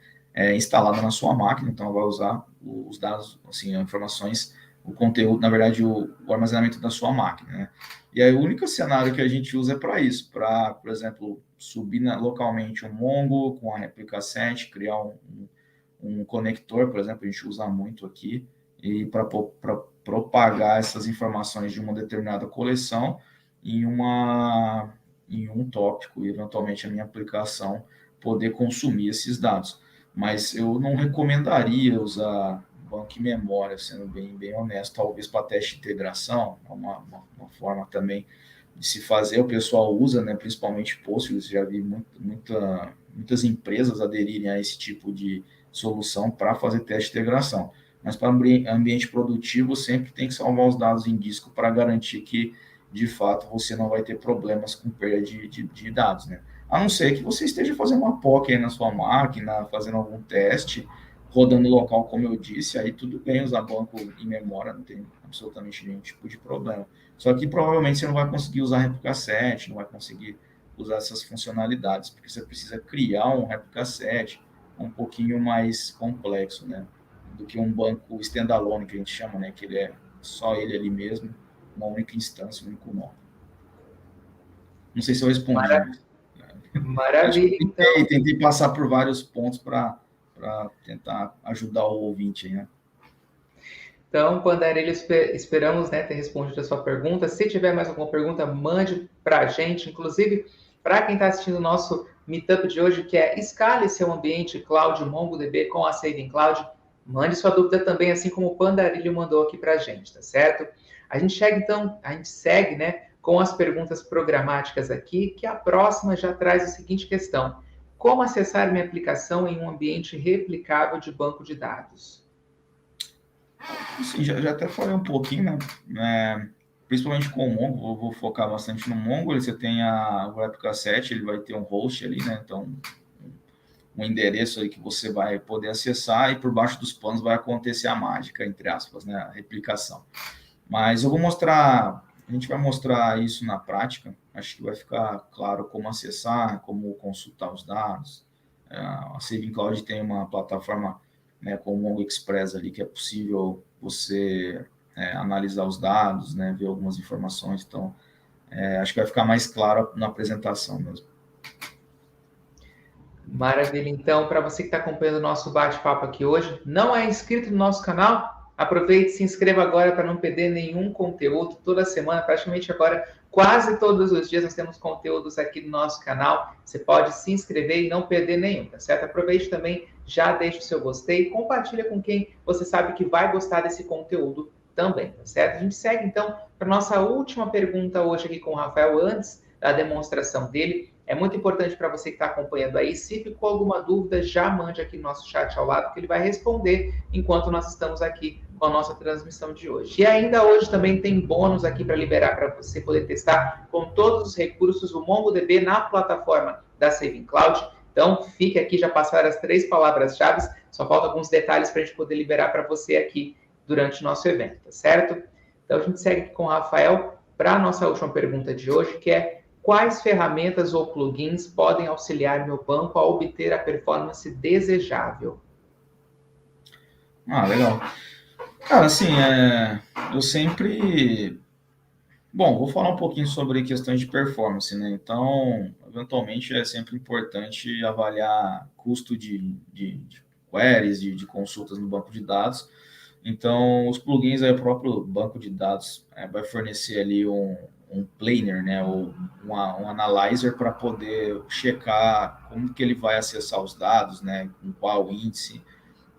instalada na sua máquina, então ela vai usar os dados, assim, as informações, o conteúdo, na verdade, o armazenamento da sua máquina, né? E aí o único cenário que a gente usa é para isso, para, por exemplo, subir localmente um Mongo com a réplica set, criar um conector, por exemplo, a gente usa muito aqui, e para propagar essas informações de uma determinada coleção em um tópico e eventualmente a minha aplicação poder consumir esses dados. Mas eu não recomendaria usar banco em memória, sendo bem honesto, talvez para teste de integração, é uma forma também de se fazer, o pessoal usa, né, principalmente Postgres, já vi muitas empresas aderirem a esse tipo de solução para fazer teste de integração. Mas para ambiente produtivo, sempre tem que salvar os dados em disco para garantir que, de fato, você não vai ter problemas com perda de dados, né? A não ser que você esteja fazendo uma POC aí na sua máquina, fazendo algum teste, rodando local, como eu disse, aí tudo bem usar banco em memória, não tem absolutamente nenhum tipo de problema. Só que provavelmente você não vai conseguir usar réplica set, não vai conseguir usar essas funcionalidades, porque você precisa criar um réplica set um pouquinho mais complexo, né? Do que um banco standalone, que a gente chama, né? Que ele é só ele ali mesmo, uma única instância, um único nó. Não sei se eu respondi, mas acho que Maravilha, então. tentei passar por vários pontos para tentar ajudar o ouvinte aí, né? Então, Pandarelli, esperamos, né, ter respondido a sua pergunta. Se tiver mais alguma pergunta, mande para a gente. Inclusive, para quem está assistindo o nosso meetup de hoje, que é escale seu ambiente cloud MongoDB com a Saving Cloud, mande sua dúvida também, assim como o Pandarilho mandou aqui para a gente, tá certo? A gente segue, né, com as perguntas programáticas aqui, que a próxima já traz a seguinte questão: como acessar minha aplicação em um ambiente replicável de banco de dados? Sim, já até falei um pouquinho, né? Principalmente com o Mongo, eu vou focar bastante no Mongo. Você tem o réplica set, ele vai ter um host ali, né? Então, um endereço aí que você vai poder acessar e por baixo dos panos vai acontecer a mágica, entre aspas, né? A replicação. Mas eu vou mostrar, a gente vai mostrar isso na prática. Acho que vai ficar claro como acessar, como consultar os dados. A Saving Cloud tem uma plataforma, né, com o Mongo Express ali, que é possível você analisar os dados, né, ver algumas informações. Então, acho que vai ficar mais claro na apresentação mesmo. Maravilha. Então, para você que está acompanhando o nosso bate-papo aqui hoje, não é inscrito no nosso canal? Aproveite e se inscreva agora para não perder nenhum conteúdo. Toda semana, praticamente agora, quase todos os dias, nós temos conteúdos aqui no nosso canal. Você pode se inscrever e não perder nenhum, tá certo? Aproveite também, já deixe o seu gostei e compartilha com quem você sabe que vai gostar desse conteúdo também, tá certo? A gente segue, então, para nossa última pergunta hoje aqui com o Rafael, antes da demonstração dele. É muito importante para você que está acompanhando aí. Se ficou alguma dúvida, já mande aqui no nosso chat ao lado, que ele vai responder enquanto nós estamos aqui com a nossa transmissão de hoje. E ainda hoje também tem bônus aqui para liberar para você poder testar com todos os recursos o MongoDB na plataforma da Saving Cloud. Então, fique aqui, já passaram as 3 palavras-chave, só falta alguns detalhes para a gente poder liberar para você aqui durante o nosso evento, tá certo? Então, a gente segue aqui com o Rafael para a nossa última pergunta de hoje, que é: quais ferramentas ou plugins podem auxiliar meu banco a obter a performance desejável? Legal. Cara, assim, eu sempre... Bom, vou falar um pouquinho sobre questões de performance, né? Então, eventualmente é sempre importante avaliar custo de queries, de consultas no banco de dados. Então, os plugins, aí, o próprio banco de dados vai fornecer ali um planner, né? Ou um analyzer para poder checar como que ele vai acessar os dados, né? Com qual índice.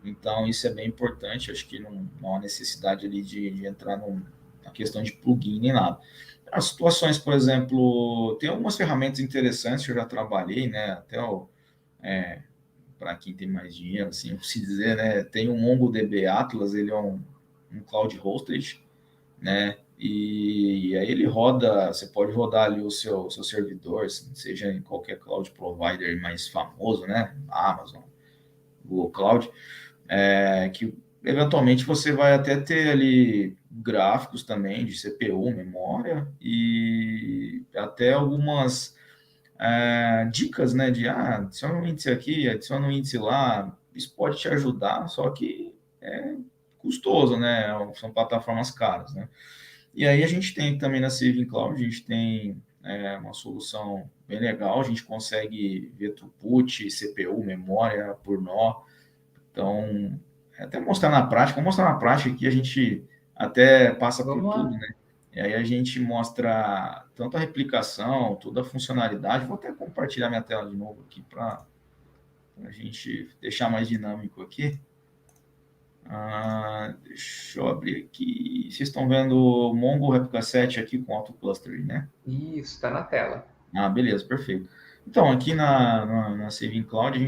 Então, isso é bem importante. Acho que não há necessidade ali de entrar na questão de plugin nem nada. As situações, por exemplo, tem algumas ferramentas interessantes que eu já trabalhei, né? Até para quem tem mais dinheiro, assim, por se dizer, né? Tem o MongoDB Atlas, ele é um cloud hosted, né? E aí ele roda, você pode rodar ali o seu servidor, seja em qualquer cloud provider mais famoso, né? Amazon, Google Cloud, que eventualmente você vai até ter ali gráficos também de CPU, memória e até algumas dicas, né, de adiciona um índice aqui, adiciona um índice lá, isso pode te ajudar, só que é custoso, né, são plataformas caras, né. E aí a gente tem também na Saving Cloud, a gente tem uma solução bem legal, a gente consegue ver throughput, CPU, memória por nó, então até mostrar na prática, vou mostrar na prática aqui, a gente até passa por Vamos tudo, lá. né? E aí a gente mostra tanto a replicação, toda a funcionalidade. Vou até compartilhar minha tela de novo aqui para a gente deixar mais dinâmico aqui. Deixa eu abrir aqui. Vocês estão vendo o Mongo Replica 7 aqui com auto clustering, né? Isso, está na tela. Beleza, perfeito. Então, aqui na Saving Cloud, a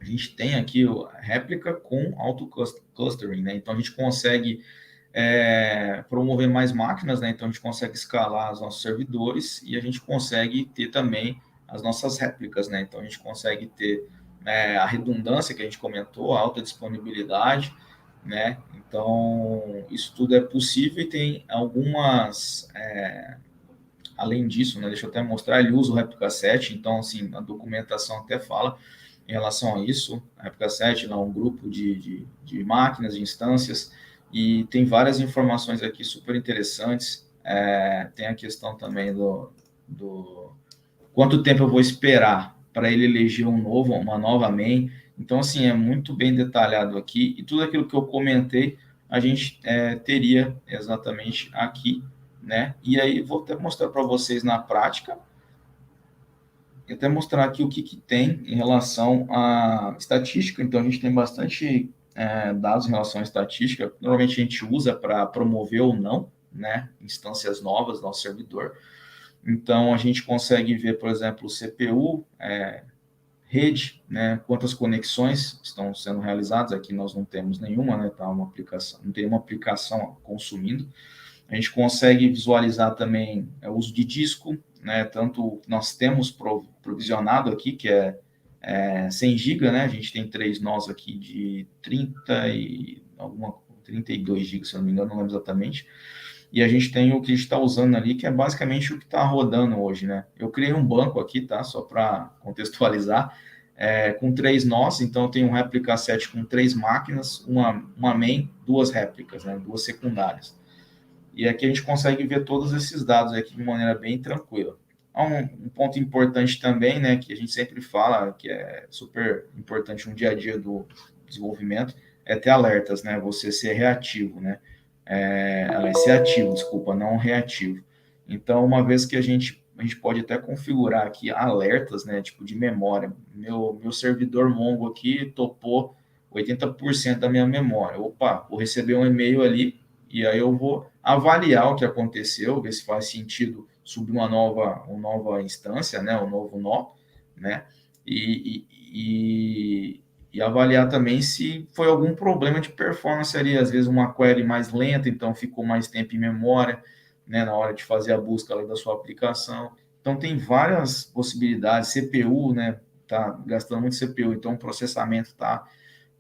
gente tem aqui a réplica com auto clustering, né? Então a gente consegue promover mais máquinas, né? Então a gente consegue escalar os nossos servidores e a gente consegue ter também as nossas réplicas, né? Então a gente consegue ter a redundância que a gente comentou, a alta disponibilidade, né? Então isso tudo é possível e tem algumas além disso, né? Deixa eu até mostrar, ele usa o Replica 7, então assim a documentação até fala em relação a isso. A Replica 7 é um grupo de máquinas, de instâncias, e tem várias informações aqui super interessantes. Tem a questão também do quanto tempo eu vou esperar para ele eleger uma nova main. Então, assim, é muito bem detalhado aqui, e tudo aquilo que eu comentei, a gente teria exatamente aqui, né? E aí, vou até mostrar para vocês na prática, e até mostrar aqui o que tem em relação à estatística. Então, a gente tem bastante dados em relação à estatística. Normalmente, a gente usa para promover ou não, né, instâncias novas do nosso servidor. Então, a gente consegue ver, por exemplo, o CPU, rede, né, quantas conexões estão sendo realizadas. Aqui nós não temos nenhuma, né, tá uma aplicação, não tem uma aplicação consumindo. A gente consegue visualizar também o uso de disco, né? Tanto nós temos provisionado aqui, que é 100 GB, né? A gente tem 3 nós aqui de 32 GB, se eu não me engano, não lembro exatamente. E a gente tem o que a gente está usando ali, que é basicamente o que está rodando hoje, né? Eu criei um banco aqui, tá? Só para contextualizar, com 3 nós, então eu tenho um réplica 7 com 3 máquinas, uma main, duas réplicas, né? Duas secundárias. E aqui a gente consegue ver todos esses dados aqui de maneira bem tranquila. Há um ponto importante também, né, que a gente sempre fala, que é super importante no dia a dia do desenvolvimento, é ter alertas, né, você ser reativo, né, ser ativo, desculpa, não reativo. Então, uma vez que a gente pode até configurar aqui alertas, né, tipo de memória. Meu servidor Mongo aqui topou 80% da minha memória. Opa, vou receber um e-mail ali e aí eu vou avaliar o que aconteceu, ver se faz sentido subir uma nova instância, né, um novo nó, né, e avaliar também se foi algum problema de performance ali, às vezes uma query mais lenta, então ficou mais tempo em memória, né, na hora de fazer a busca ali da sua aplicação. Então tem várias possibilidades, CPU, né, tá gastando muito CPU, então o processamento tá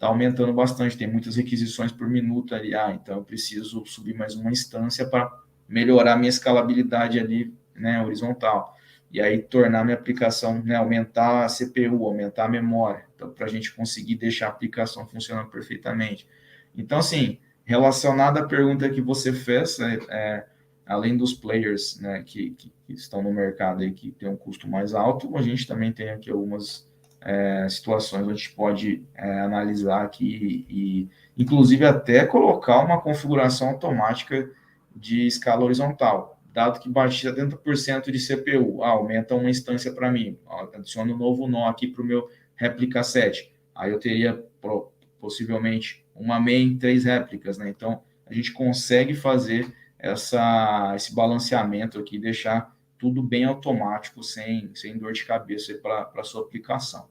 aumentando bastante, tem muitas requisições por minuto ali, então eu preciso subir mais uma instância para melhorar minha escalabilidade ali, né, horizontal. E aí tornar minha aplicação, né, aumentar a CPU, aumentar a memória, então, para a gente conseguir deixar a aplicação funcionando perfeitamente. Então, assim, relacionado à pergunta que você fez, além dos players, né, que estão no mercado e que tem um custo mais alto, a gente também tem aqui algumas situações onde a gente pode analisar aqui e, inclusive, até colocar uma configuração automática de escala horizontal. Dado que bate 70% de CPU, aumenta uma instância para mim, adiciona um novo nó aqui para o meu réplica 7. Aí eu teria possivelmente uma main, 3 réplicas, né? Então, a gente consegue fazer esse balanceamento aqui, deixar tudo bem automático, sem dor de cabeça para a sua aplicação.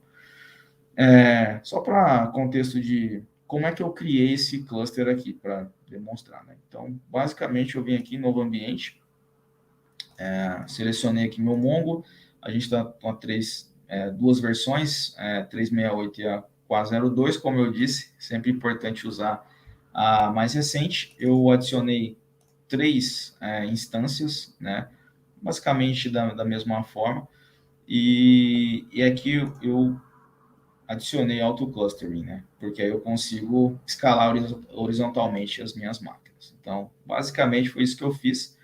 Só para contexto de como é que eu criei esse cluster aqui, para demonstrar, né? Então, basicamente, eu vim aqui em novo ambiente, selecionei aqui meu Mongo, a gente está com duas versões, 368 e a 402, como eu disse, sempre importante usar a mais recente. Eu adicionei 3 instâncias, né? Basicamente da mesma forma, e aqui eu adicionei auto-clustering, né? Porque aí eu consigo escalar horizontalmente as minhas máquinas. Então, basicamente foi isso que eu fiz.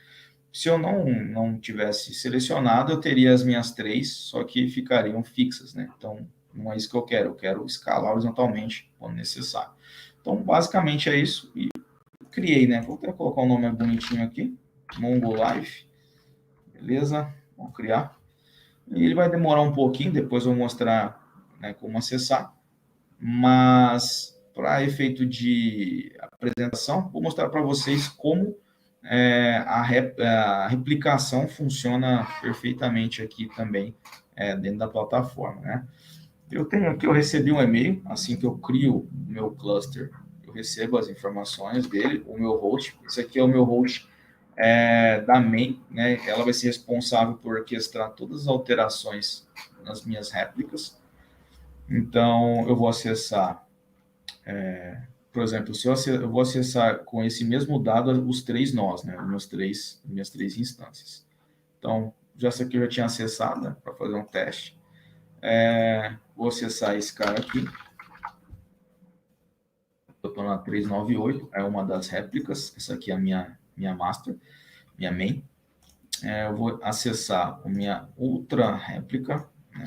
Se eu não tivesse selecionado, eu teria as minhas 3, só que ficariam fixas, né? Então, não é isso que eu quero escalar horizontalmente quando necessário. Então, basicamente é isso, e criei, né? Vou até colocar um nome bonitinho aqui, Mongo Live, beleza? Vamos criar. E ele vai demorar um pouquinho, depois eu vou mostrar, né, como acessar, mas para efeito de apresentação, vou mostrar para vocês como a replicação funciona perfeitamente aqui também dentro da plataforma, né? Eu recebi um e-mail, assim que eu crio o meu cluster, eu recebo as informações dele, o meu host, esse aqui é o meu host da main, né? Ela vai ser responsável por orquestrar todas as alterações nas minhas réplicas. Então, eu vou acessar, por exemplo, eu vou acessar com esse mesmo dado os 3 nós, né? Minhas três instâncias. Então, essa aqui eu já tinha acessado, né, para fazer um teste. Vou acessar esse cara aqui. Eu estou na 398, é uma das réplicas. Essa aqui é a minha master, minha main. Eu vou acessar a minha outra réplica, né?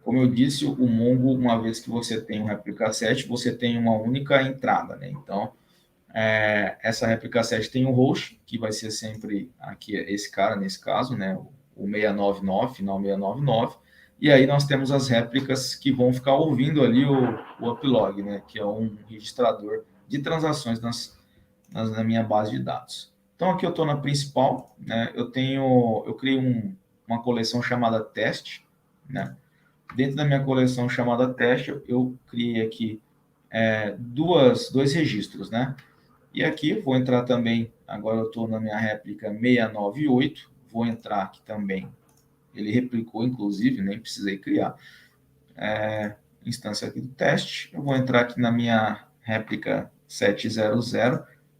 Como eu disse, o Mongo, uma vez que você tem um réplica 7, você tem uma única entrada, né? Então, essa réplica 7 tem um host, que vai ser sempre aqui esse cara, nesse caso, né? O 699, final 699. E aí nós temos as réplicas que vão ficar ouvindo ali o uplog, né? Que é um registrador de transações na minha base de dados. Então, aqui eu estou na principal, né? Eu criei uma coleção chamada teste, né? Dentro da minha coleção chamada teste, eu criei aqui dois registros, né? E aqui vou entrar também, agora eu estou na minha réplica 698, vou entrar aqui também, ele replicou inclusive, nem precisei criar, instância aqui do teste, eu vou entrar aqui na minha réplica 700,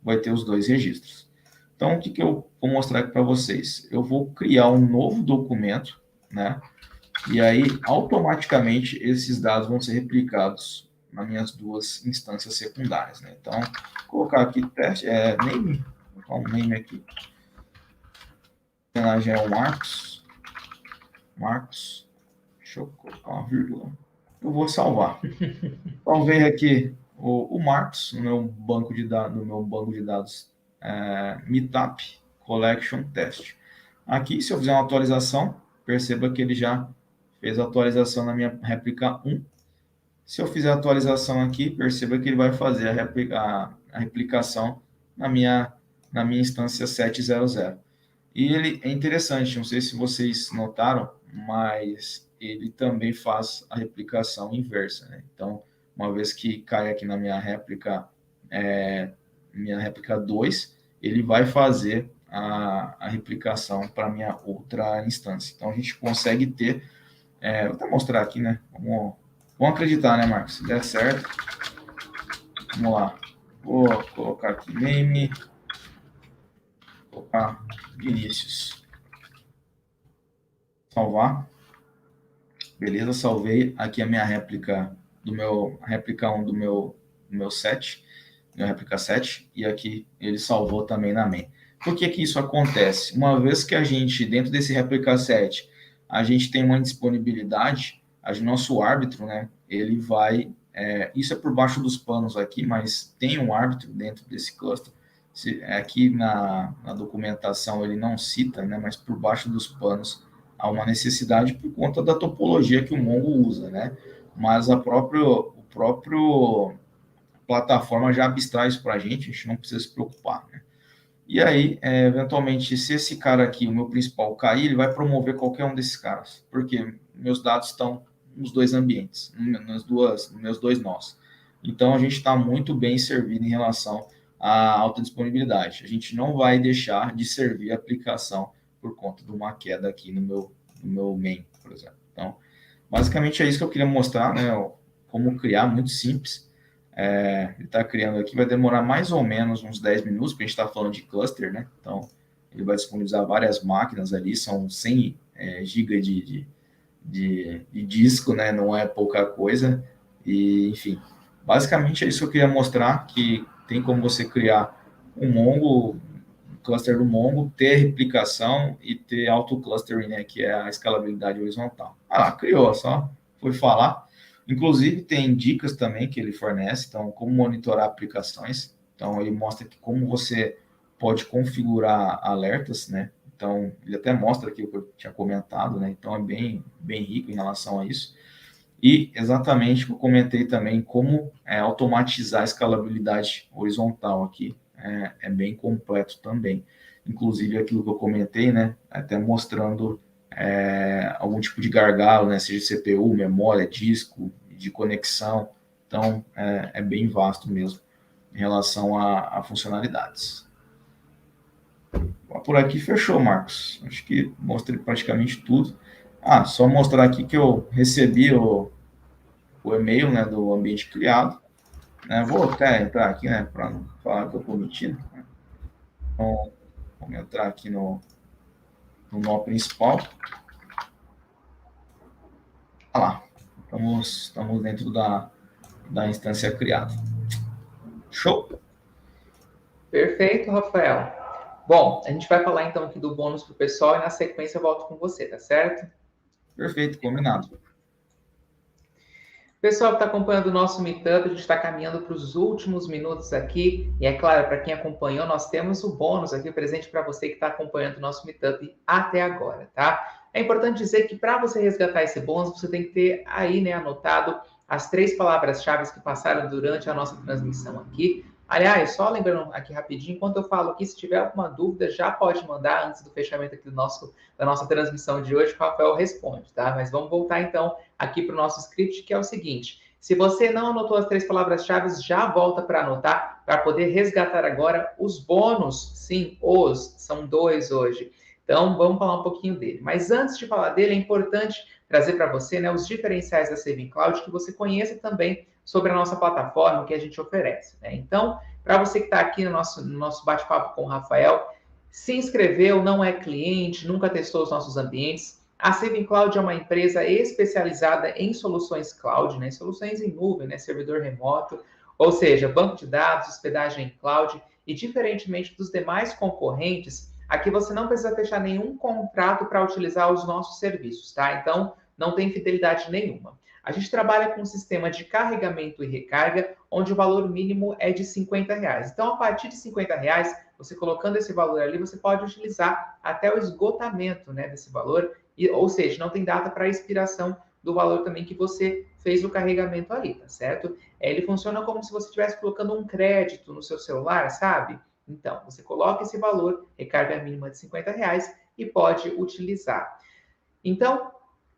vai ter os 2 registros. Então, o que eu vou mostrar aqui para vocês? Eu vou criar um novo documento, né? E aí, automaticamente, esses dados vão ser replicados nas minhas 2 instâncias secundárias, né? Então, vou colocar aqui teste, name, vou colocar um name aqui. O personagem é o Marcos, deixa eu colocar uma vírgula. Eu vou salvar. Salvei aqui o Marcos no meu banco de dados, Meetup Collection Test. Aqui, se eu fizer uma atualização, perceba que ele já fez a atualização na minha réplica 1. Se eu fizer a atualização aqui, perceba que ele vai fazer a replicação na minha instância 700. E ele é interessante, não sei se vocês notaram, mas ele também faz a replicação inversa, né? Então, uma vez que cai aqui na minha réplica 2, ele vai fazer a replicação para a minha outra instância. Então, a gente consegue ter... vou até mostrar aqui, né? Vamos acreditar, né, Marcos? Se der certo. Vamos lá. Vou colocar aqui name. Vou colocar Vinícius. Salvar. Beleza, salvei aqui a minha réplica réplica 1 do meu set, meu réplica 7, e aqui ele salvou também na main. Por que que isso acontece? Uma vez que a gente, dentro desse réplica 7, a gente tem uma disponibilidade, nosso árbitro, né, ele vai, isso é por baixo dos panos aqui, mas tem um árbitro dentro desse cluster. Aqui na documentação ele não cita, né, mas por baixo dos panos há uma necessidade por conta da topologia que o Mongo usa, né? Mas o próprio plataforma já abstrai isso para a gente não precisa se preocupar, né? E aí, eventualmente, se esse cara aqui, o meu principal, cair, ele vai promover qualquer um desses caras, porque meus dados estão nos dois ambientes, nos meus dois nós. Então, a gente está muito bem servido em relação à alta disponibilidade. A gente não vai deixar de servir a aplicação por conta de uma queda aqui no meu main, por exemplo. Então, basicamente é isso que eu queria mostrar, né? Como criar, muito simples. Ele está criando aqui, vai demorar mais ou menos uns 10 minutos, porque a gente está falando de cluster, né? Então, ele vai disponibilizar várias máquinas ali, são 100 GB de disco, né? Não é pouca coisa. E, enfim, basicamente é isso que eu queria mostrar, que tem como você criar um Mongo, cluster do Mongo, ter replicação e ter auto-clustering, né, que é a escalabilidade horizontal. Criou, só foi falar. Inclusive, tem dicas também que ele fornece, então, como monitorar aplicações. Então, ele mostra que como você pode configurar alertas, né? Então, ele até mostra aqui o que eu tinha comentado, né? Então, é bem, bem rico em relação a isso. E, exatamente, eu comentei também como automatizar a escalabilidade horizontal aqui. É bem completo também. Inclusive, aquilo que eu comentei, né? Até mostrando algum tipo de gargalo, né? Seja CPU, memória, disco, de conexão. Então, é bem vasto mesmo em relação a funcionalidades. Por aqui fechou, Marcos. Acho que mostrei praticamente tudo. Só mostrar aqui que eu recebi o e-mail, né, do ambiente criado. Vou até entrar aqui, né, para não falar que eu estou mentindo. Então, vamos entrar aqui no nó principal. Lá, estamos dentro da instância criada. Show? Perfeito, Rafael. Bom, a gente vai falar então aqui do bônus para o pessoal e na sequência eu volto com você, tá certo? Perfeito, combinado. Pessoal que está acompanhando o nosso Meetup, a gente está caminhando para os últimos minutos aqui. E é claro, para quem acompanhou, nós temos o bônus aqui, o presente para você que está acompanhando o nosso Meetup até agora, tá? É importante dizer que para você resgatar esse bônus, você tem que ter aí, né, anotado as 3 palavras-chave que passaram durante a nossa transmissão aqui. Aliás, só lembrando aqui rapidinho, enquanto eu falo aqui, se tiver alguma dúvida, já pode mandar antes do fechamento aqui da nossa transmissão de hoje, que o Rafael responde, tá? Mas vamos voltar então aqui para o nosso script, que é o seguinte: se você não anotou as 3 palavras-chave, já volta para anotar, para poder resgatar agora os bônus. Sim, são 2 hoje. Então, vamos falar um pouquinho dele. Mas antes de falar dele, é importante trazer para você, né, os diferenciais da Saving Cloud, que você conheça também sobre a nossa plataforma, que a gente oferece, né? Então, para você que está aqui no nosso bate-papo com o Rafael, se inscreveu, não é cliente, nunca testou os nossos ambientes, a Saving Cloud é uma empresa especializada em soluções cloud, né? Soluções em nuvem, né? Servidor remoto, ou seja, banco de dados, hospedagem em cloud, e diferentemente dos demais concorrentes, aqui você não precisa fechar nenhum contrato para utilizar os nossos serviços, tá? Então, não tem fidelidade nenhuma. A gente trabalha com um sistema de carregamento e recarga, onde o valor mínimo é de R$50. Então, a partir de R$50, você colocando esse valor ali, você pode utilizar até o esgotamento, né, desse valor, ou seja, não tem data para expiração do valor também que você fez o carregamento ali, tá certo? Ele funciona como se você estivesse colocando um crédito no seu celular, sabe? Então, você coloca esse valor, recarga mínima de R$50 e pode utilizar. Então,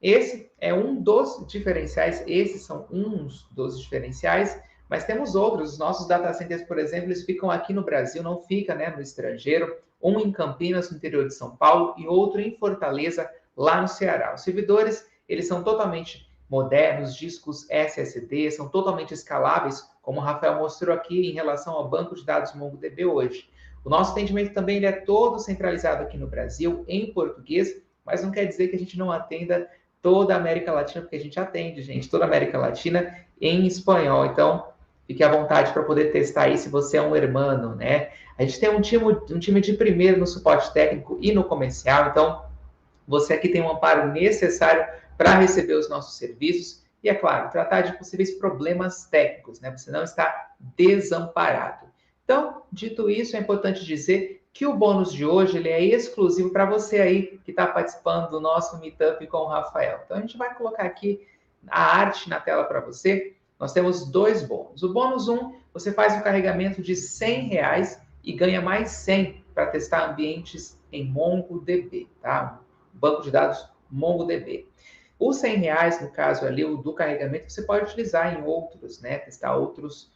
esse é um dos diferenciais, esses são uns dos diferenciais, mas temos outros. Os nossos data centers, por exemplo, eles ficam aqui no Brasil, não fica, né, no estrangeiro. Um em Campinas, no interior de São Paulo, e outro em Fortaleza, lá no Ceará. Os servidores, eles são totalmente modernos, discos SSD, são totalmente escaláveis, como o Rafael mostrou aqui em relação ao banco de dados MongoDB hoje. O nosso atendimento também ele é todo centralizado aqui no Brasil, em português, mas não quer dizer que a gente não atenda toda a América Latina, porque a gente atende, gente, toda a América Latina em espanhol. Então, fique à vontade para poder testar aí se você é um hermano, né? A gente tem um time de primeiro no suporte técnico e no comercial, então você aqui tem um amparo necessário para receber os nossos serviços e, é claro, tratar de possíveis problemas técnicos, né? Você não está desamparado. Então, dito isso, é importante dizer que o bônus de hoje ele é exclusivo para você aí que está participando do nosso Meetup com o Rafael. Então, a gente vai colocar aqui a arte na tela para você. Nós temos 2 bônus. O bônus 1, você faz um carregamento de R$100 e ganha mais 100 para testar ambientes em MongoDB, tá? Banco de dados MongoDB. Os R$100, no caso ali, o do carregamento, você pode utilizar em outros, né? Testar outros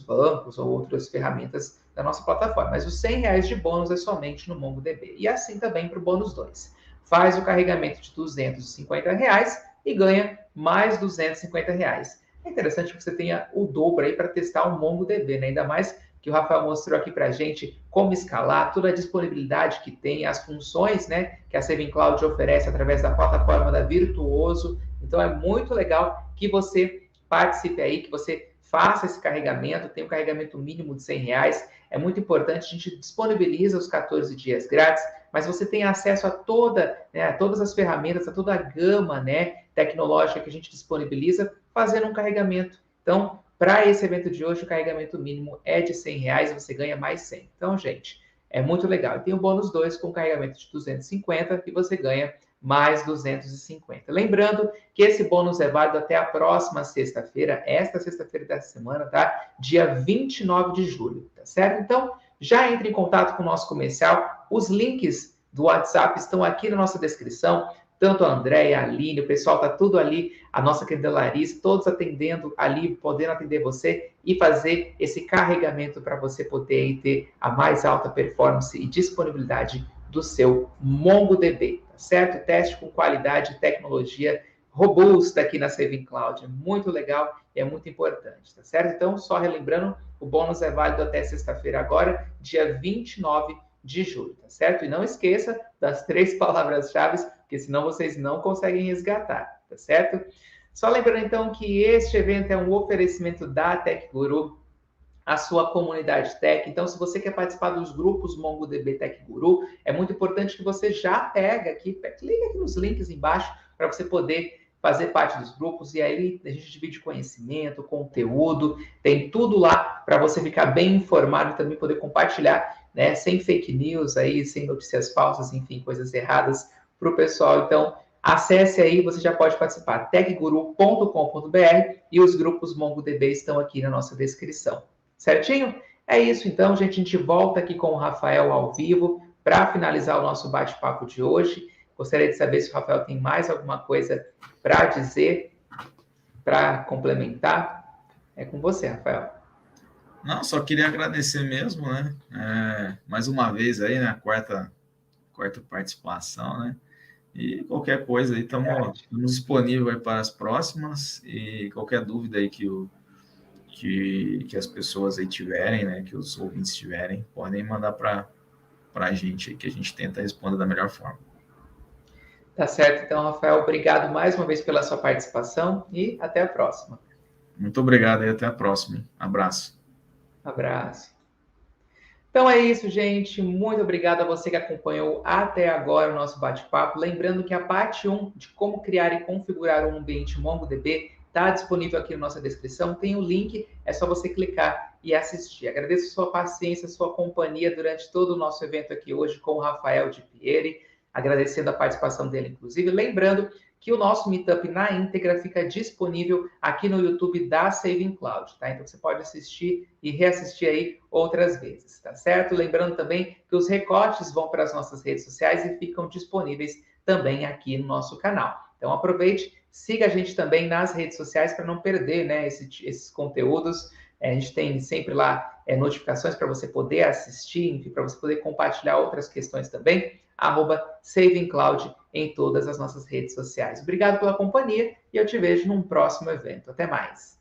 bancos ou outras ferramentas da nossa plataforma. Mas os R$100 de bônus é somente no MongoDB. E assim também para o bônus 2. Faz o carregamento de R$250 e ganha mais R$250. É interessante que você tenha o dobro aí para testar o MongoDB, né? Ainda mais que o Rafael mostrou aqui para a gente como escalar, toda a disponibilidade que tem, as funções, né, que a Saving Cloud oferece através da plataforma da Virtuoso. Então, é muito legal que você participe aí, que você faça esse carregamento, tem um carregamento mínimo de R$100. É muito importante, a gente disponibiliza os 14 dias grátis, mas você tem acesso a todas as ferramentas, a toda a gama, né, tecnológica que a gente disponibiliza, fazendo um carregamento. Então, para esse evento de hoje, o carregamento mínimo é de R$100 e você ganha mais 100. Então, gente, é muito legal. E tem o bônus 2 com carregamento de 250 e você ganha mais 250. Lembrando que esse bônus é válido até a próxima sexta-feira, esta sexta-feira dessa semana, tá? Dia 29 de julho, tá certo? Então, já entre em contato com o nosso comercial. Os links do WhatsApp estão aqui na nossa descrição. Tanto a Andréia, a Aline, o pessoal tá tudo ali, a nossa querida Larissa, todos atendendo ali, podendo atender você e fazer esse carregamento para você poder aí ter a mais alta performance e disponibilidade do seu MongoDB, tá certo? Teste com qualidade e tecnologia robusta aqui na Saving Cloud, é muito legal e é muito importante, tá certo? Então, só relembrando, o bônus é válido até sexta-feira agora, dia 29 de julho, tá certo? E não esqueça das 3 palavras-chave, porque senão vocês não conseguem resgatar, tá certo? Só lembrando, então, que este evento é um oferecimento da Tech Guru, a sua comunidade tech. Então, se você quer participar dos grupos MongoDB Tech Guru, é muito importante que você já clica aqui nos links embaixo para você poder fazer parte dos grupos, e aí a gente divide conhecimento, conteúdo, tem tudo lá para você ficar bem informado e também poder compartilhar, né, sem fake news aí, sem notícias falsas, enfim, coisas erradas para o pessoal. Então, acesse aí, você já pode participar, techguru.com.br, e os grupos MongoDB estão aqui na nossa descrição. Certinho? É isso, então, gente. A gente volta aqui com o Rafael ao vivo para finalizar o nosso bate-papo de hoje. Gostaria de saber se o Rafael tem mais alguma coisa para dizer, para complementar. É com você, Rafael. Não, só queria agradecer mesmo, né? Mais uma vez aí, né? Quarta participação, né? E qualquer coisa aí, estamos disponíveis aí para as próximas, e qualquer dúvida aí que as pessoas aí tiverem, né? Que os ouvintes tiverem, podem mandar para a gente aí, que a gente tenta responder da melhor forma. Tá certo, então, Rafael, obrigado mais uma vez pela sua participação e até a próxima. Muito obrigado e até a próxima. Abraço. Abraço. Então é isso, gente. Muito obrigado a você que acompanhou até agora o nosso bate-papo. Lembrando que a parte 1 de como criar e configurar um ambiente MongoDB está disponível aqui na nossa descrição. Tem o link, é só você clicar e assistir. Agradeço a sua paciência, a sua companhia durante todo o nosso evento aqui hoje com o Rafael de Pieri, agradecendo a participação dele, inclusive. Lembrando que o nosso Meetup na íntegra fica disponível aqui no YouTube da Saving Cloud, tá? Então você pode assistir e reassistir aí outras vezes, tá certo? Lembrando também que os recortes vão para as nossas redes sociais e ficam disponíveis também aqui no nosso canal. Então aproveite, siga a gente também nas redes sociais para não perder, né, esses conteúdos. A gente tem sempre lá notificações para você poder assistir, enfim, para você poder compartilhar outras questões também. @SavingCloud em todas as nossas redes sociais. Obrigado pela companhia e eu te vejo num próximo evento. Até mais!